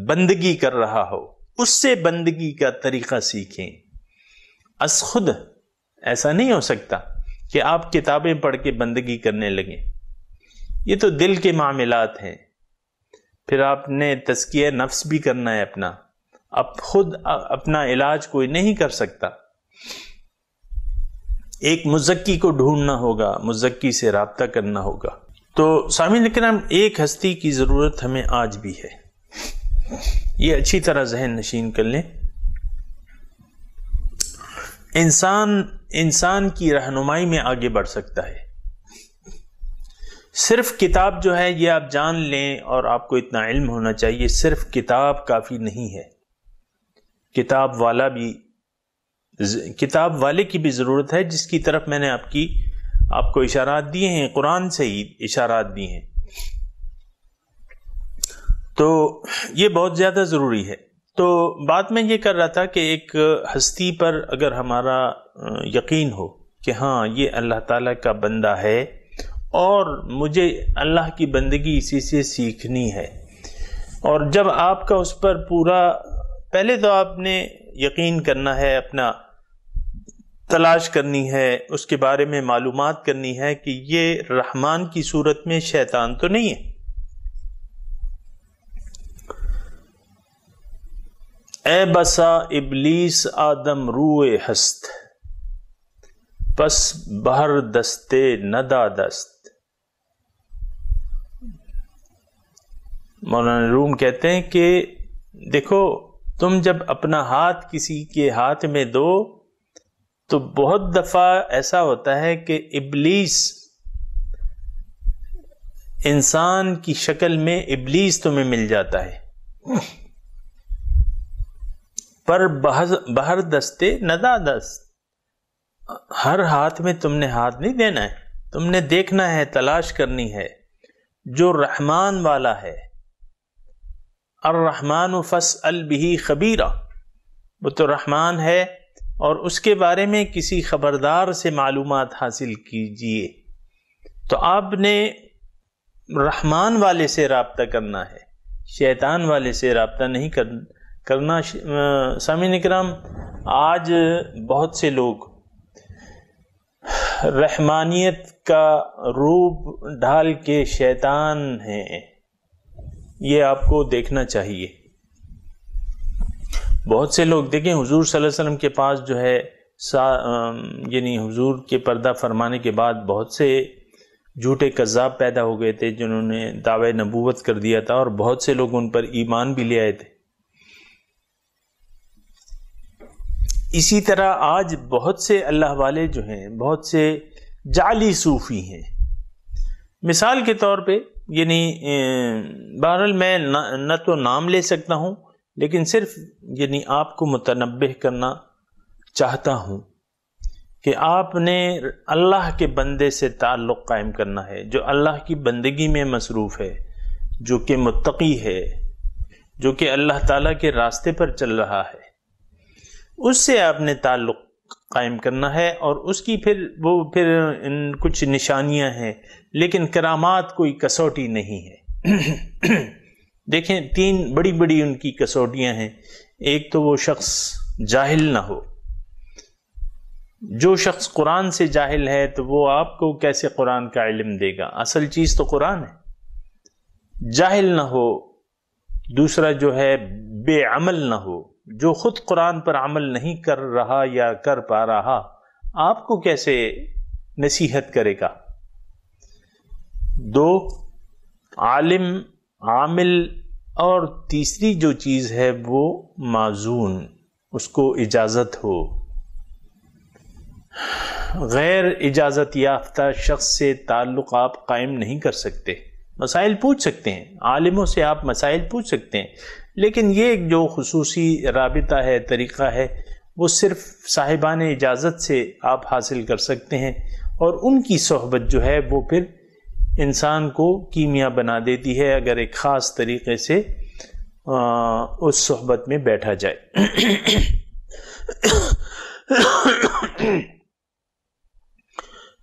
بندگی کر رہا ہو، اس سے بندگی کا طریقہ سیکھیں. از خود ایسا نہیں ہو سکتا کہ آپ کتابیں پڑھ کے بندگی کرنے لگیں. یہ تو دل کے معاملات ہیں. پھر آپ نے تزکیہ نفس بھی کرنا ہے اپنا. اب خود اپنا علاج کوئی نہیں کر سکتا. ایک مزکی کو ڈھونڈنا ہوگا، مزکی سے رابطہ کرنا ہوگا. تو سامعین کرام، ایک ہستی کی ضرورت ہمیں آج بھی ہے. یہ اچھی طرح ذہن نشین کر لیں. انسان کی رہنمائی میں آگے بڑھ سکتا ہے. صرف کتاب جو ہے یہ آپ جان لیں اور آپ کو اتنا علم ہونا چاہیے. صرف کتاب کافی نہیں ہے. کتاب والے کی بھی ضرورت ہے، جس کی طرف میں نے آپ کو اشارات دیے ہیں، قرآن سے ہی اشارات دی ہیں. تو یہ بہت زیادہ ضروری ہے. تو بات میں یہ کر رہا تھا کہ ایک ہستی پر اگر ہمارا یقین ہو کہ ہاں یہ اللہ تعالیٰ کا بندہ ہے اور مجھے اللہ کی بندگی اسی سے سیکھنی ہے، اور جب آپ کا اس پر پہلے تو آپ نے یقین کرنا ہے، اپنا تلاش کرنی ہے، اس کے بارے میں معلومات کرنی ہے کہ یہ رحمان کی صورت میں شیطان تو نہیں ہے. اے بسا ابلیس آدم روئے ہست، پس بہر دستے ندا دست. مولانا روم کہتے ہیں کہ دیکھو، تم جب اپنا ہاتھ کسی کے ہاتھ میں دو تو بہت دفعہ ایسا ہوتا ہے کہ ابلیس انسان کی شکل میں ابلیس تمہیں مل جاتا ہے. پر بہر دستے ندا دست، ہر ہاتھ میں تم نے ہاتھ نہیں دینا ہے. تم نے دیکھنا ہے، تلاش کرنی ہے جو رحمان والا ہے. الرحمن فاسأل به خبیرا، وہ تو رحمان ہے اور اس کے بارے میں کسی خبردار سے معلومات حاصل کیجئے. تو آپ نے رحمان والے سے رابطہ کرنا ہے، شیطان والے سے رابطہ نہیں کرنا. سامعین اکرام، آج بہت سے لوگ رحمانیت کا روپ ڈھال کے شیطان ہیں. یہ آپ کو دیکھنا چاہیے. بہت سے لوگ دیکھیں، حضور صلی اللہ علیہ وسلم کے پاس جو ہے یعنی حضور کے پردہ فرمانے کے بعد بہت سے جھوٹے کذاب پیدا ہو گئے تھے جنہوں نے دعوی نبوت کر دیا تھا، اور بہت سے لوگ ان پر ایمان بھی لے آئے تھے. اسی طرح آج بہت سے اللہ والے جو ہیں، بہت سے جعلی صوفی ہیں. مثال کے طور پہ یعنی بہرحال میں نہ تو نام لے سکتا ہوں، لیکن صرف یعنی آپ کو متنبہ کرنا چاہتا ہوں کہ آپ نے اللہ کے بندے سے تعلق قائم کرنا ہے، جو اللہ کی بندگی میں مصروف ہے، جو کہ متقی ہے، جو کہ اللہ تعالیٰ کے راستے پر چل رہا ہے، اس سے آپ نے تعلق قائم کرنا ہے. اور اس کی پھر کچھ نشانیاں ہیں، لیکن کرامات کوئی کسوٹی نہیں ہے. دیکھیں 3 بڑی بڑی ان کی کسوٹیاں ہیں. ایک تو وہ شخص جاہل نہ ہو. جو شخص قرآن سے جاہل ہے تو وہ آپ کو کیسے قرآن کا علم دے گا؟ اصل چیز تو قرآن ہے. جاہل نہ ہو. دوسرا جو ہے بے عمل نہ ہو، جو خود قرآن پر عمل نہیں کر رہا یا کر پا رہا، آپ کو کیسے نصیحت کرے گا؟ 2 عالم عامل. اور تیسری جو چیز ہے وہ معذون، اس کو اجازت ہو. غیر اجازت یافتہ شخص سے تعلق آپ قائم نہیں کر سکتے. مسائل پوچھ سکتے ہیں، عالموں سے آپ مسائل پوچھ سکتے ہیں، لیکن یہ جو خصوصی رابطہ ہے، طریقہ ہے، وہ صرف صاحبان اجازت سے آپ حاصل کر سکتے ہیں. اور ان کی صحبت جو ہے وہ پھر انسان کو کیمیا بنا دیتی ہے اگر ایک خاص طریقے سے اس صحبت میں بیٹھا جائے.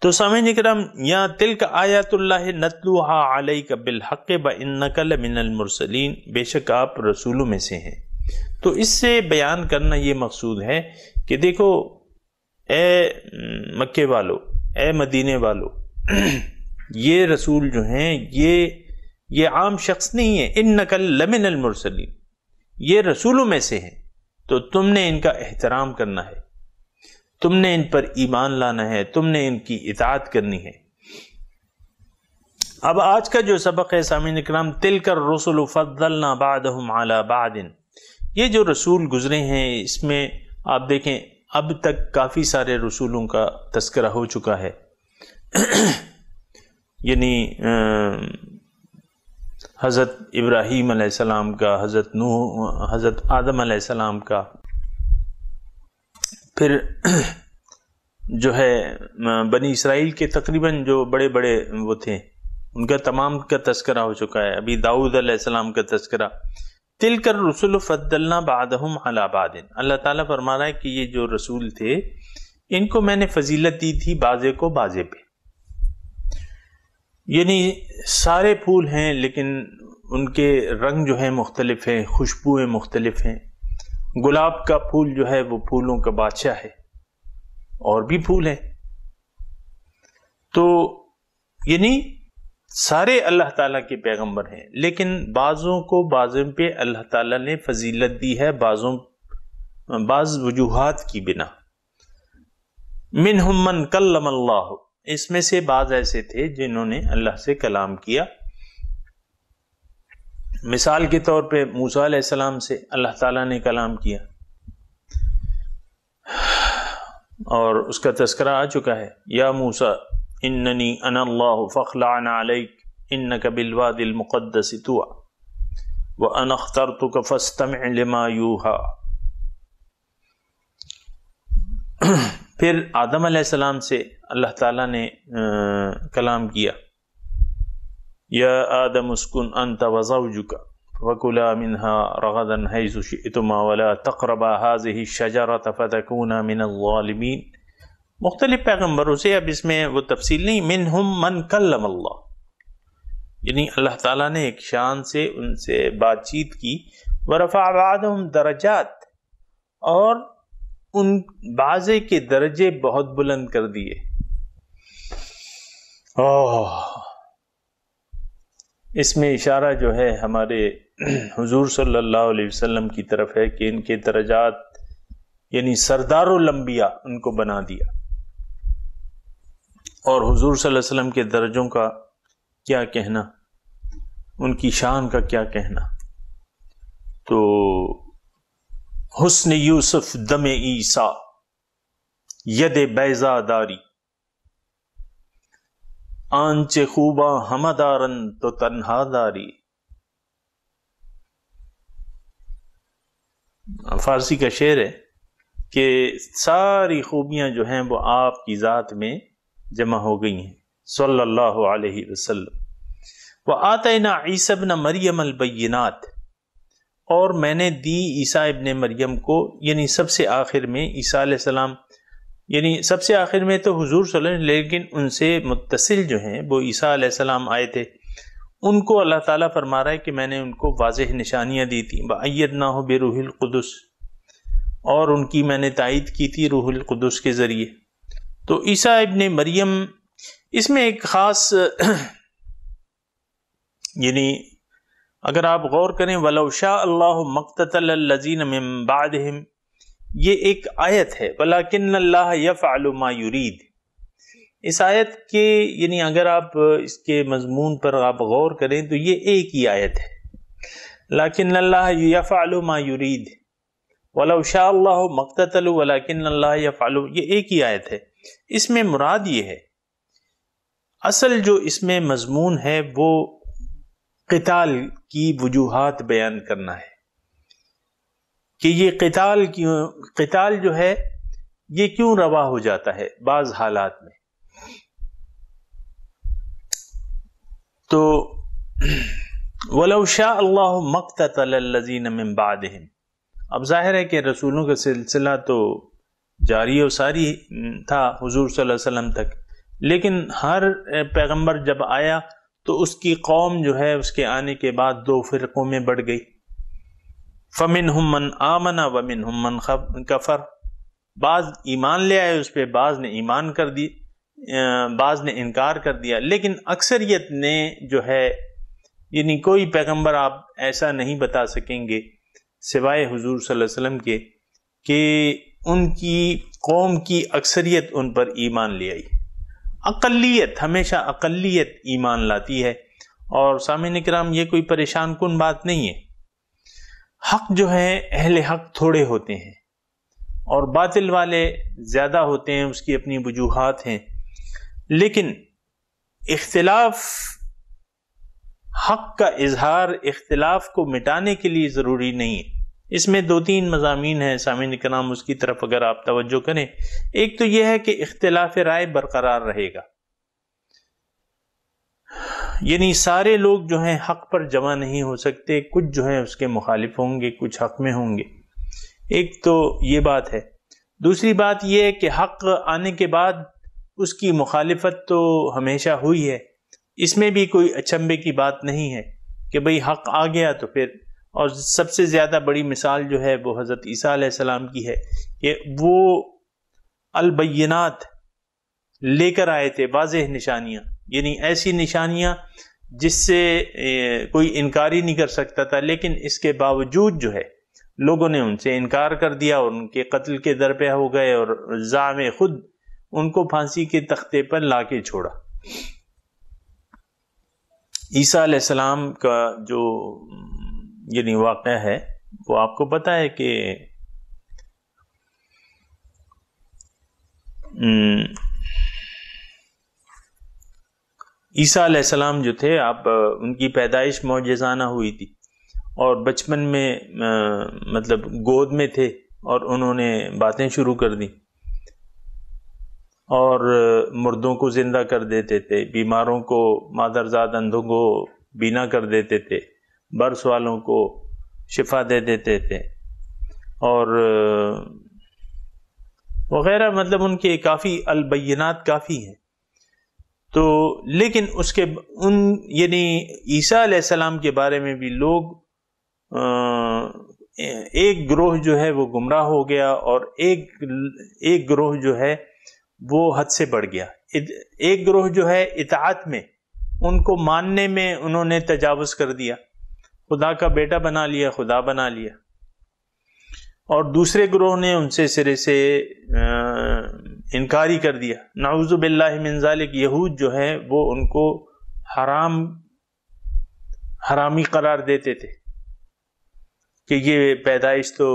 تو سامعین کرام، یا تلک آیات اللہ نتلوها علیک بالحق وانک لمن المرسلین، بے شک آپ رسولوں میں سے ہیں. تو اس سے بیان کرنا یہ مقصود ہے کہ دیکھو اے مکے والو، اے مدینے والو، یہ رسول جو ہیں یہ عام شخص نہیں ہے. انک لمن المرسلین، یہ رسولوں میں سے ہیں، تو تم نے ان کا احترام کرنا ہے، تم نے ان پر ایمان لانا ہے، تم نے ان کی اطاعت کرنی ہے. اب آج کا جو سبق ہے سامعین اکرام، تلک الرسل فضلنا بعضهم علی بعض، یہ جو رسول گزرے ہیں اس میں آپ دیکھیں اب تک کافی سارے رسولوں کا تذکرہ ہو چکا ہے. یعنی حضرت ابراہیم علیہ السلام کا، حضرت نوح، حضرت آدم علیہ السلام کا، پھر جو ہے بنی اسرائیل کے تقریباً جو بڑے بڑے وہ تھے ان کا تمام کا تذکرہ ہو چکا ہے. ابھی داؤد علیہ السلام کا تذکرہ. تلک الرسل فضلنا بعضهم علی بعض، اللہ تعالیٰ فرما رہا ہے کہ یہ جو رسول تھے ان کو میں نے فضیلت دی تھی بعضے کو بعضے پہ. یعنی سارے پھول ہیں لیکن ان کے رنگ جو ہیں مختلف ہیں، خوشبوئیں مختلف ہیں. گلاب کا پھول جو ہے وہ پھولوں کا بادشاہ ہے، اور بھی پھول ہیں. تو یعنی سارے اللہ تعالیٰ کے پیغمبر ہیں، لیکن بعضوں کو بعضوں پہ اللہ تعالیٰ نے فضیلت دی ہے بعض وجوہات کی بنا. منہم من کلم اللہ، اس میں سے بعض ایسے تھے جنہوں نے اللہ سے کلام کیا. مثال کے طور پہ موسیٰ علیہ السلام سے اللہ تعالیٰ نے کلام کیا، اور اس کا تذکرہ آ چکا ہے. یا موسیٰ اننی انا اللہ فاخلع علیک انک بالوادی المقدس طوی وانا اخترتک فاستمع لما یوحی. پھر آدم علیہ السلام سے اللہ تعالیٰ نے کلام کیا. یا آدم اسکن انت وزوجک وکلا منها رغدا حیث شئتما ولا تقربا هذه الشجرة فتکونا من الظالمین. مختلف پیغمبروں سے، اب اس میں وہ تفصیل نہیں. منہم من کلم اللہ، یعنی اللہ تعالیٰ نے ایک شان سے ان سے بات چیت کی. ورفع بعضهم درجات، اور ان بعضے کے درجے بہت بلند کر دیے. اس میں اشارہ جو ہے ہمارے حضور صلی اللہ علیہ وسلم کی طرف ہے کہ ان کے درجات یعنی سردار الانبیاء ان کو بنا دیا. اور حضور صلی اللہ علیہ وسلم کے درجوں کا کیا کہنا، ان کی شان کا کیا کہنا. تو حسن یوسف دم عیسیٰ ید بیضا داری، آنچ خوباں ہمہ دارن تو تنہا داری۔ فارسی کا شعر ہے کہ ساری خوبیاں جو ہیں وہ آپ کی ذات میں جمع ہو گئی ہیں صلی اللہ علیہ وسلم۔ وَآتَيْنَا عِيسَى ابْنَ مَرْيَمَ الْبَيِّنَاتِ، اور میں نے دی عیسیٰ ابن مریم کو، یعنی سب سے آخر میں عیسیٰ علیہ السلام، یعنی سب سے آخر میں تو حضور صلی اللہ علیہ وسلم، لیکن ان سے متصل جو ہیں وہ عیسیٰ علیہ السلام آئے تھے، ان کو اللہ تعالیٰ فرما رہا ہے کہ میں نے ان کو واضح نشانیاں دی تھیں۔ وَأَيَّدْنَاهُ بِرُوحِ الْقُدُسِ، اور ان کی میں نے تائید کی تھی روح القدس کے ذریعے۔ تو عیسیٰ ابن مریم، اس میں ایک خاص یعنی اگر آپ غور کریں، وَلَوْ شَاءَ اللَّهُ مَقْتَتَلَ الَّذِينَ مِن بَعْدِهِمْ، یہ ایک آیت ہے، وَلَكِنَّ اللَّهَ يَفْعَلُ مَا يُرِيدُ۔ اس آیت کے یعنی اگر آپ اس کے مضمون پر آپ غور کریں تو یہ ایک ہی آیت ہے، لَكِنَّ اللَّهَ يَفْعَلُ مَا يُرِيدُ، وَلَوْ شَاءَ اللَّهُ مَقْتَتَلُوا وَلَكِنَّ اللَّهَ يَفْعَلُ، یہ ایک ہی آیت ہے۔ اس میں مراد یہ ہے، اصل جو اس میں مضمون ہے وہ قتال کی وجوہات بیان کرنا ہے کہ یہ قتال جو ہے یہ کیوں روا ہو جاتا ہے بعض حالات میں۔ تو وَلَوْ شَاءَ اللَّهُ مَقْتَتَلَ الَّذِينَ مِن بَعْدِهِمْ، اب ظاہر ہے کہ رسولوں کا سلسلہ تو جاری و ساری تھا حضور صلی اللہ علیہ وسلم تک، لیکن ہر پیغمبر جب آیا تو اس کی قوم جو ہے اس کے آنے کے بعد دو فرقوں میں بڑھ گئی، فَمِنْهُمْ مَنْ آمَنَ وَمِنْهُمْ مَنْ كَفَرَ، بعض ایمان لے آئے اس پہ، بعض نے ایمان کر دی، بعض نے انکار کر دیا، لیکن اکثریت نے جو ہے، یعنی کوئی پیغمبر آپ ایسا نہیں بتا سکیں گے سوائے حضور صلی اللہ علیہ وسلم کے کہ ان کی قوم کی اکثریت ان پر ایمان لے آئی۔ اقلیت، ہمیشہ اقلیت ایمان لاتی ہے، اور سامعین کرام یہ کوئی پریشان کن بات نہیں ہے۔ حق جو ہے اہل حق تھوڑے ہوتے ہیں اور باطل والے زیادہ ہوتے ہیں، اس کی اپنی وجوہات ہیں، لیکن اختلاف، حق کا اظہار اختلاف کو مٹانے کے لیے ضروری نہیں ہے۔ اس میں دو تین مضامین ہیں سامعین کرام، اس کی طرف اگر آپ توجہ کریں۔ ایک تو یہ ہے کہ اختلاف رائے برقرار رہے گا، یعنی سارے لوگ جو ہیں حق پر جمع نہیں ہو سکتے، کچھ جو ہیں اس کے مخالف ہوں گے، کچھ حق میں ہوں گے، ایک تو یہ بات ہے۔ دوسری بات یہ ہے کہ حق آنے کے بعد اس کی مخالفت تو ہمیشہ ہوئی ہے، اس میں بھی کوئی اچنبے کی بات نہیں ہے کہ بھئی حق آ گیا تو پھر، اور سب سے زیادہ بڑی مثال جو ہے وہ حضرت عیسیٰ علیہ السلام کی ہے کہ وہ البینات لے کر آئے تھے، واضح نشانیاں، یعنی ایسی نشانیاں جس سے کوئی انکار ہی نہیں کر سکتا تھا، لیکن اس کے باوجود جو ہے لوگوں نے ان سے انکار کر دیا اور ان کے قتل کے در پہ ہو گئے، اور زعم خود ان کو پھانسی کے تختے پر لا کے چھوڑا۔ عیسیٰ علیہ السلام کا جو یعنی واقعہ ہے وہ آپ کو پتہ ہے کہ عیسیٰ علیہ السلام جو تھے، آپ ان کی پیدائش معجزانہ ہوئی تھی، اور بچپن میں مطلب گود میں تھے اور انہوں نے باتیں شروع کر دی، اور مردوں کو زندہ کر دیتے تھے، بیماروں کو، مادرزاد اندھوں کو بینا کر دیتے تھے، برس والوں کو شفا دے دیتے تھے، اور وغیرہ، مطلب ان کے کافی البینات کافی ہیں۔ تو لیکن اس کے یعنی عیسیٰ علیہ السلام کے بارے میں بھی لوگ ایک گروہ جو ہے وہ گمراہ ہو گیا، اور ایک گروہ جو ہے وہ حد سے بڑھ گیا۔ ایک گروہ جو ہے اطاعت میں، ان کو ماننے میں انہوں نے تجاوز کر دیا، خدا کا بیٹا بنا لیا، خدا بنا لیا، اور دوسرے گروہ نے ان سے سرے سے انکاری کر دیا، نعوذ باللہ من ذالک۔ یہود جو ہے وہ ان کو حرامی قرار دیتے تھے، کہ یہ پیدائش تو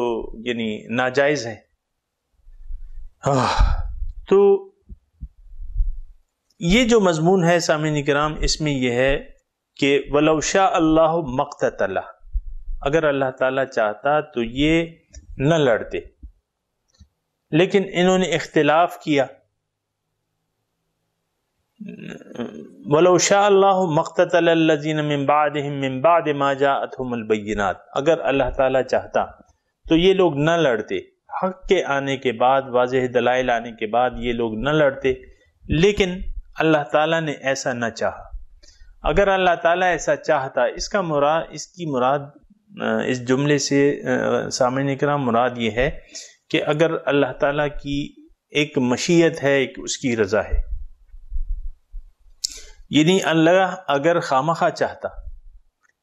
یعنی ناجائز ہے. تو یہ جو مضمون ہے سامعین کرام، اس میں یہ ہے کہ وَلَوْ شَاءَ اللَّهُ مَقْتَتَلَ، اگر اللہ تعالیٰ چاہتا تو یہ نہ لڑتے، لیکن انہوں نے اختلاف کیا. وَلَوْ شَاءَ اللَّهُ مَقْتَتَلَ الَّذِينَ مِن بَعْدِهِم مِّن بَعْدِ مَا جَاءَتْهُمُ الْبَيِّنَاتُ، اگر اللہ تعالیٰ چاہتا تو یہ لوگ نہ لڑتے، حق کے آنے کے بعد، واضح دلائل آنے کے بعد یہ لوگ نہ لڑتے، لیکن اللہ تعالیٰ نے ایسا نہ چاہا. اگر اللہ تعالیٰ ایسا چاہتا، اس کی مراد اس جملے سے سامعین کرام مراد یہ ہے کہ اگر اللہ تعالیٰ کی ایک مشیت ہے، ایک اس کی رضا ہے، یعنی اللہ اگر خامخواہ چاہتا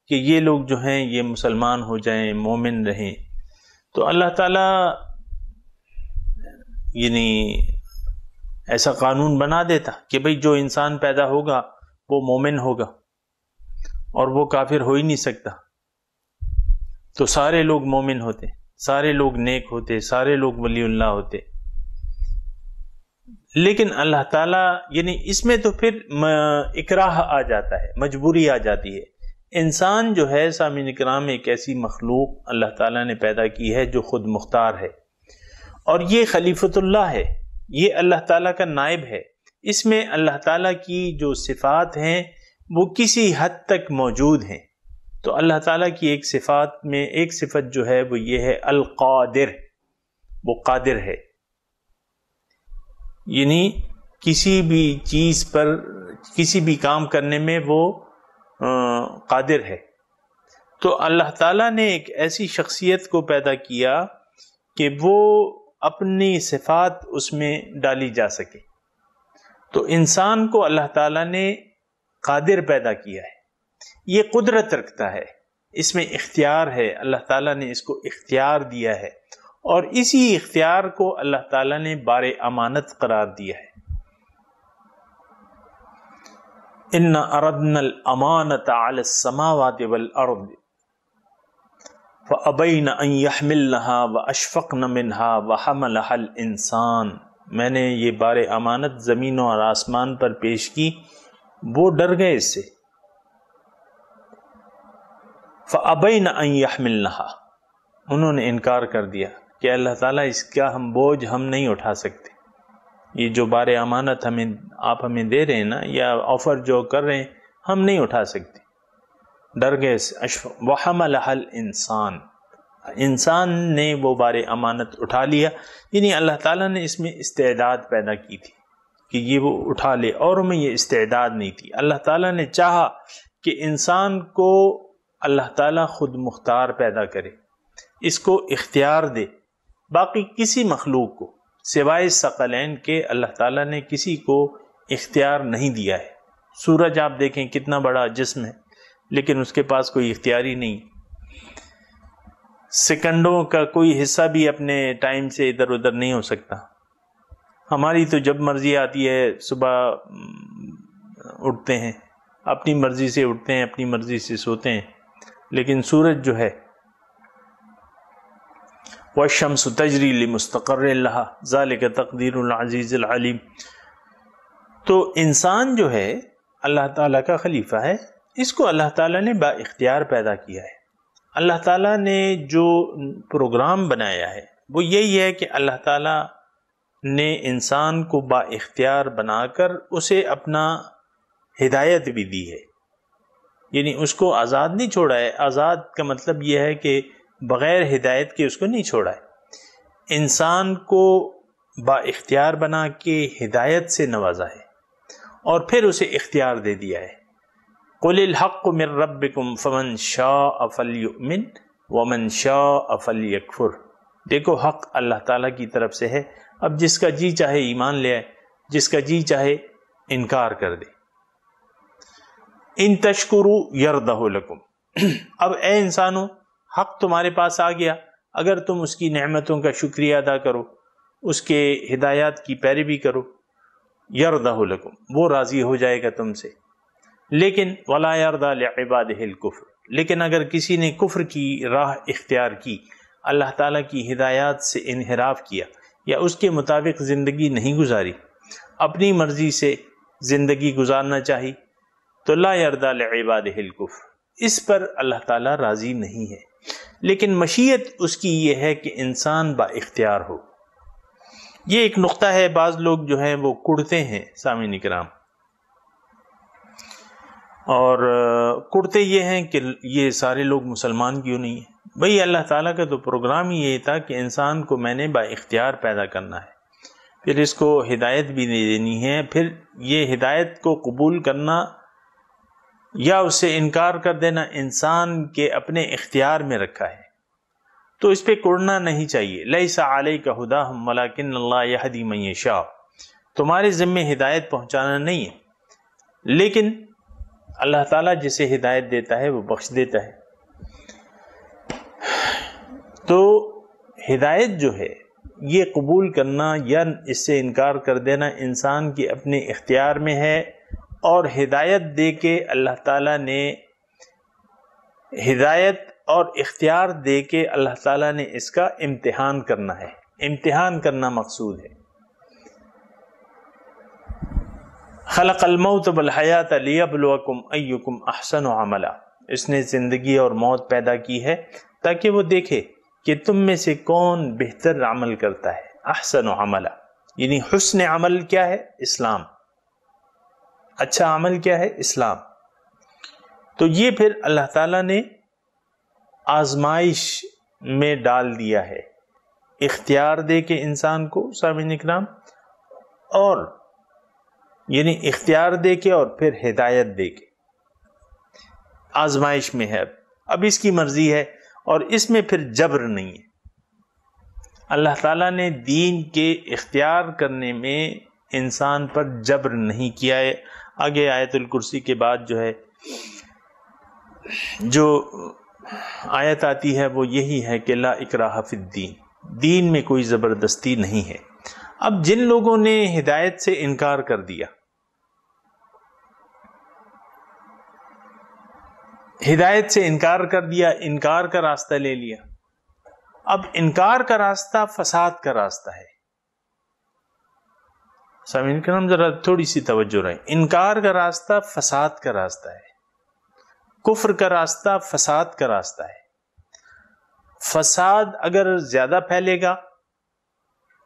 کہ یہ لوگ جو ہیں یہ مسلمان ہو جائیں، مومن رہیں، تو اللہ تعالیٰ یعنی ایسا قانون بنا دیتا کہ بھئی جو انسان پیدا ہوگا وہ مومن ہوگا اور وہ کافر ہو ہی نہیں سکتا. تو سارے لوگ مومن ہوتے، سارے لوگ نیک ہوتے، سارے لوگ ولی اللہ ہوتے. لیکن اللہ تعالیٰ یعنی اس میں تو پھر اکراہ آ جاتا ہے، مجبوری آ جاتی ہے. انسان جو ہے سامعین کرام ایک ایسی مخلوق اللہ تعالیٰ نے پیدا کی ہے جو خود مختار ہے، اور یہ خلیفۃ اللہ ہے، یہ اللہ تعالیٰ کا نائب ہے. اس میں اللہ تعالیٰ کی جو صفات ہیں وہ کسی حد تک موجود ہیں. تو اللہ تعالیٰ کی ایک صفات میں ایک صفت جو ہے وہ یہ ہے القادر، وہ قادر ہے، یعنی کسی بھی چیز پر، کسی بھی کام کرنے میں وہ قادر ہے. تو اللہ تعالیٰ نے ایک ایسی شخصیت کو پیدا کیا کہ وہ اپنی صفات اس میں ڈالی جا سکے. تو انسان کو اللہ تعالیٰ نے قادر پیدا کیا ہے، یہ قدرت رکھتا ہے، اس میں اختیار ہے، اللہ تعالیٰ نے اس کو اختیار دیا ہے، اور اسی اختیار کو اللہ تعالیٰ نے بار امانت قرار دیا ہے. اِنَّا أَرَدْنَا الْأَمَانَةَ عَلَى السَّمَاوَاتِ وَالْأَرْضِ فَأَبَيْنَ أَن يَحْمِلْنَهَا وَأَشْفَقْنَ مِنْهَا وَحَمَلَهَا الْإِنسَانُ، میں نے یہ بار امانت زمینوں اور آسمان پر پیش کی، وہ ڈر گئے اس سے. فَأَبَيْنَ أَن يَحْمِلْنَهَا، انہوں نے انکار کر دیا کہ اللہ تعالیٰ اس کا ہم بوجھ ہم نہیں اٹھا سکتے. یہ جو بار امانت آپ ہمیں دے رہے ہیں نا، یا آفر جو کر رہے ہیں، ہم نہیں اٹھا سکتے، ڈر گئے. وَحَمَلَهَا الْإِنسَانُ، انسان نے وہ بار امانت اٹھا لیا. یعنی اللہ تعالیٰ نے اس میں استعداد پیدا کی تھی کہ یہ وہ اٹھا لے، اور میں یہ استعداد نہیں تھی. اللہ تعالیٰ نے چاہا کہ انسان کو اللہ تعالیٰ خود مختار پیدا کرے، اس کو اختیار دے. باقی کسی مخلوق کو سوائے ثقلین کے اللہ تعالیٰ نے کسی کو اختیار نہیں دیا ہے. سورج آپ دیکھیں کتنا بڑا جسم ہے، لیکن اس کے پاس کوئی اختیار ہی نہیں. سیکنڈوں کا کوئی حصہ بھی اپنے ٹائم سے ادھر ادھر نہیں ہو سکتا. ہماری تو جب مرضی آتی ہے، صبح اٹھتے ہیں، اپنی مرضی سے اٹھتے ہیں، اپنی مرضی سے سوتے ہیں. لیکن سورج جو ہے وَالشَّمْسُ تَجْرِي لِمُسْتَقَرٍّ لَهَا ذَلِكَ تَقْدِيرُ الْعَزِيزِ الْعَلِيمِ. تو انسان جو ہے اللہ تعالیٰ کا خلیفہ ہے، اس کو اللہ تعالیٰ نے با اختیار پیدا کیا ہے. اللہ تعالیٰ نے جو پروگرام بنایا ہے وہ یہی ہے کہ اللہ تعالیٰ نے انسان کو با اختیار بنا کر اسے اپنا ہدایت بھی دی ہے. یعنی اس کو آزاد نہیں چھوڑا ہے. آزاد کا مطلب یہ ہے کہ بغیر ہدایت کے اس کو نہیں چھوڑا ہے. انسان کو با اختیار بنا کے ہدایت سے نوازا ہے اور پھر اسے اختیار دے دیا ہے. قُلِ الْحَقُّ مِن رَبِّكُمْ فَمَنْ شَاءَ فَلْيُؤْمِنْ وَمَنْ شَاءَ فَلْيَكْفُرْ. دیکھو حق اللہ تعالیٰ کی طرف سے ہے، اب جس کا جی چاہے ایمان لے آئے، جس کا جی چاہے انکار کر دے. ان تشکروا یردہ لکم. اب اے انسانوں، حق تمہارے پاس آ گیا، اگر تم اس کی نعمتوں کا شکریہ ادا کرو، اس کے ہدایات کی پیروی کرو، یردہ لکم، وہ راضی ہو جائے گا تم سے. لیکن ولا یرضی لعبادہ الکفر، لیکن اگر کسی نے کفر کی راہ اختیار کی، اللہ تعالیٰ کی ہدایات سے انحراف کیا یا اس کے مطابق زندگی نہیں گزاری، اپنی مرضی سے زندگی گزارنا چاہی، تو لا یرضی لعبادہ الکفر، اس پر اللہ تعالیٰ راضی نہیں ہے۔ لیکن مشیت اس کی یہ ہے کہ انسان با اختیار ہو۔ یہ ایک نقطہ ہے، بعض لوگ جو ہیں وہ کڑتے ہیں سامعین کرام، اور کڑتے یہ ہیں کہ یہ سارے لوگ مسلمان کیوں نہیں ہیں؟ بھئی اللہ تعالیٰ کا تو پروگرام ہی یہ تھا کہ انسان کو میں نے با اختیار پیدا کرنا ہے، پھر اس کو ہدایت بھی دینی ہے، پھر یہ ہدایت کو قبول کرنا یا اس سے انکار کر دینا انسان کے اپنے اختیار میں رکھا ہے، تو اس پہ کڑنا نہیں چاہیے۔ لیس علیک ھداھم ولکن اللہ یہدی من یشاء، تمہارے ذمہ ہدایت پہنچانا نہیں ہے، لیکن اللہ تعالیٰ جسے ہدایت دیتا ہے وہ بخش دیتا ہے۔ تو ہدایت جو ہے یہ قبول کرنا یا اس سے انکار کر دینا انسان کے اپنے اختیار میں ہے، اور ہدایت دے کے اللہ تعالیٰ نے ہدایت اور اختیار دے کے اللہ تعالیٰ نے اس کا امتحان کرنا ہے، امتحان کرنا مقصود ہے۔ خلق الموت والحیات لیبلوکم ایکم احسن عملا، اس نے زندگی اور موت پیدا کی ہے تاکہ وہ دیکھے کہ تم میں سے کون بہتر عمل کرتا ہے۔ احسن عملا یعنی حسن عمل کیا ہے؟ اسلام۔ اچھا عمل کیا ہے؟ اسلام۔ تو یہ پھر اللہ تعالیٰ نے آزمائش میں ڈال دیا ہے، اختیار دے کے انسان کو سامعین اکرام، اور یعنی اختیار دے کے اور پھر ہدایت دے کے آزمائش میں ہے، اب اس کی مرضی ہے، اور اس میں پھر جبر نہیں ہے۔ اللہ تعالیٰ نے دین کے اختیار کرنے میں انسان پر جبر نہیں کیا ہے۔ آگے آیت الکرسی کے بعد جو ہے جو آیت آتی ہے وہ یہی ہے کہ لا اکراہ فی الدین، دین میں کوئی زبردستی نہیں ہے۔ اب جن لوگوں نے ہدایت سے انکار کر دیا، ہدایت سے انکار کر دیا، انکار کا راستہ لے لیا، اب انکار کا راستہ فساد کا راستہ ہے۔ سامعین کرام ذرا تھوڑی سی توجہ رہے، انکار کا راستہ فساد کا راستہ ہے، کفر کا راستہ فساد کا راستہ ہے۔ فساد اگر زیادہ پھیلے گا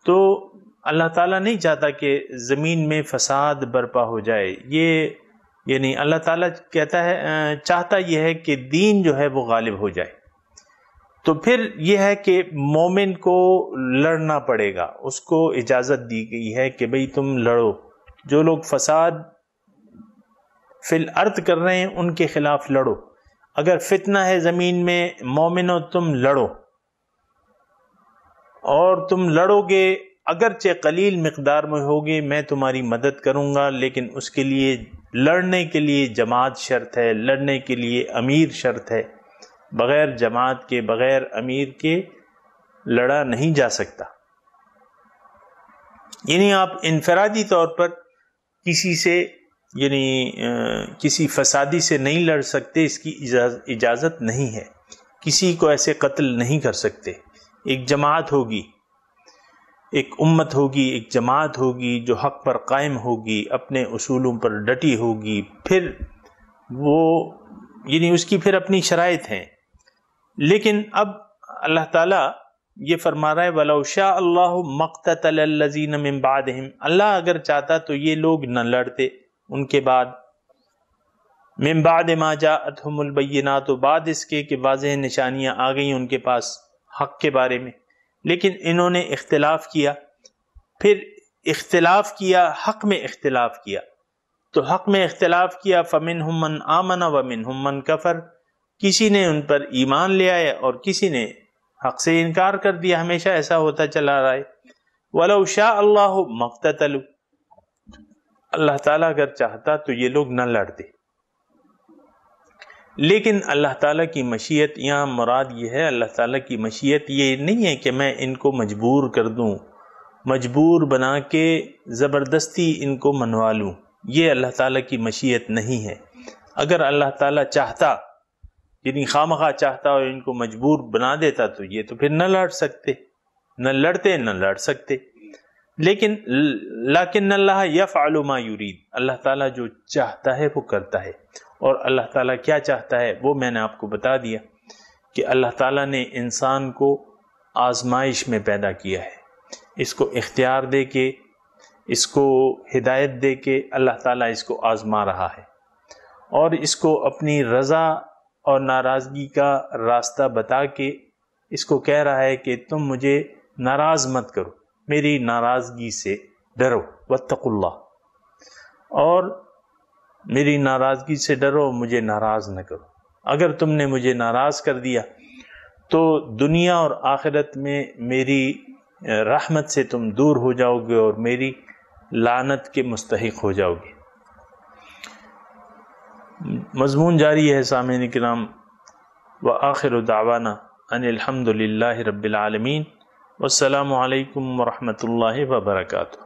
تو اللہ تعالیٰ نہیں چاہتا کہ زمین میں فساد برپا ہو جائے، یہ یعنی اللہ تعالیٰ کہتا ہے چاہتا یہ ہے کہ دین جو ہے وہ غالب ہو جائے۔ تو پھر یہ ہے کہ مومن کو لڑنا پڑے گا، اس کو اجازت دی گئی ہے کہ بھئی تم لڑو، جو لوگ فساد فی الارض کر رہے ہیں ان کے خلاف لڑو، اگر فتنہ ہے زمین میں مومنو تم لڑو، اور تم لڑو گے اگرچہ قلیل مقدار میں ہوگے، میں تمہاری مدد کروں گا، لیکن اس کے لیے لڑنے کے لیے جماعت شرط ہے، لڑنے کے لیے امیر شرط ہے، بغیر جماعت کے بغیر امیر کے لڑا نہیں جا سکتا۔ یعنی آپ انفرادی طور پر کسی سے یعنی کسی فسادی سے نہیں لڑ سکتے، اس کی اجازت نہیں ہے، کسی کو ایسے قتل نہیں کر سکتے۔ ایک جماعت ہوگی، ایک امت ہوگی، ایک جماعت ہوگی جو حق پر قائم ہوگی، اپنے اصولوں پر ڈٹی ہوگی، پھر وہ یعنی اس کی پھر اپنی شرائط ہیں۔ لیکن اب اللہ تعالیٰ یہ فرما رہا ہے وَلَوْ شَاءَ اللَّهُ مَقْتَتَلَ الَّذِينَ مِن بَعْدِهِمْ، اللہ اگر چاہتا تو یہ لوگ نہ لڑتے ان کے بعد، من بعد ما جاءتهم البینات، بعد اس کے کہ واضح نشانیاں آ گئیں ان کے پاس حق کے بارے میں، لیکن انہوں نے اختلاف کیا، پھر اختلاف کیا، حق میں اختلاف کیا، تو حق میں اختلاف کیا فَمِنْهُمْ مَنْ آمَنَ وَمِنْهُمْ مَنْ كَفَرَ، کسی نے ان پر ایمان لے آئے اور کسی نے حق سے انکار کر دیا، ہمیشہ ایسا ہوتا چلا رہا ہے۔ وَلَوْ شَاءَ اللَّهُ مَقْتَتَلُوا، اللہ تعالیٰ اگر چاہتا تو یہ لوگ نہ لڑتے، لیکن اللہ تعالیٰ کی مشیت، یہاں مراد یہ ہے اللہ تعالیٰ کی مشیت یہ نہیں ہے کہ میں ان کو مجبور کر دوں، مجبور بنا کے زبردستی ان کو منوا لوں، یہ اللہ تعالیٰ کی مشیت نہیں ہے۔ اگر اللہ تعالیٰ چاہتا یعنی خواہ چاہتا اور ان کو مجبور بنا دیتا تو یہ تو پھر نہ لڑ سکتے، نہ لڑتے نہ لڑ سکتے. لیکن اللہ یفعل ما یرید، اللہ تعالیٰ جو چاہتا ہے وہ کرتا ہے. اور اللہ تعالیٰ کیا چاہتا ہے وہ میں نے آپ کو بتا دیا کہ اللہ تعالیٰ نے انسان کو آزمائش میں پیدا کیا ہے، اس کو اختیار دے کے، اس کو ہدایت دے کے اللہ تعالیٰ اس کو آزما رہا ہے، اور اس کو اپنی رضا اور ناراضگی کا راستہ بتا کے اس کو کہہ رہا ہے کہ تم مجھے ناراض مت کرو، میری ناراضگی سے ڈرو، واتقوا اللہ، اور میری ناراضگی سے ڈرو، مجھے ناراض نہ کرو. اگر تم نے مجھے ناراض کر دیا تو دنیا اور آخرت میں میری رحمت سے تم دور ہو جاؤ گے اور میری لعنت کے مستحق ہو جاؤ گے. مضمون جاری ہے سامعین کرام. وآخر دعوانا ان الحمد للہ رب العالمین، والسلام علیکم ورحمۃ اللہ وبرکاتہ.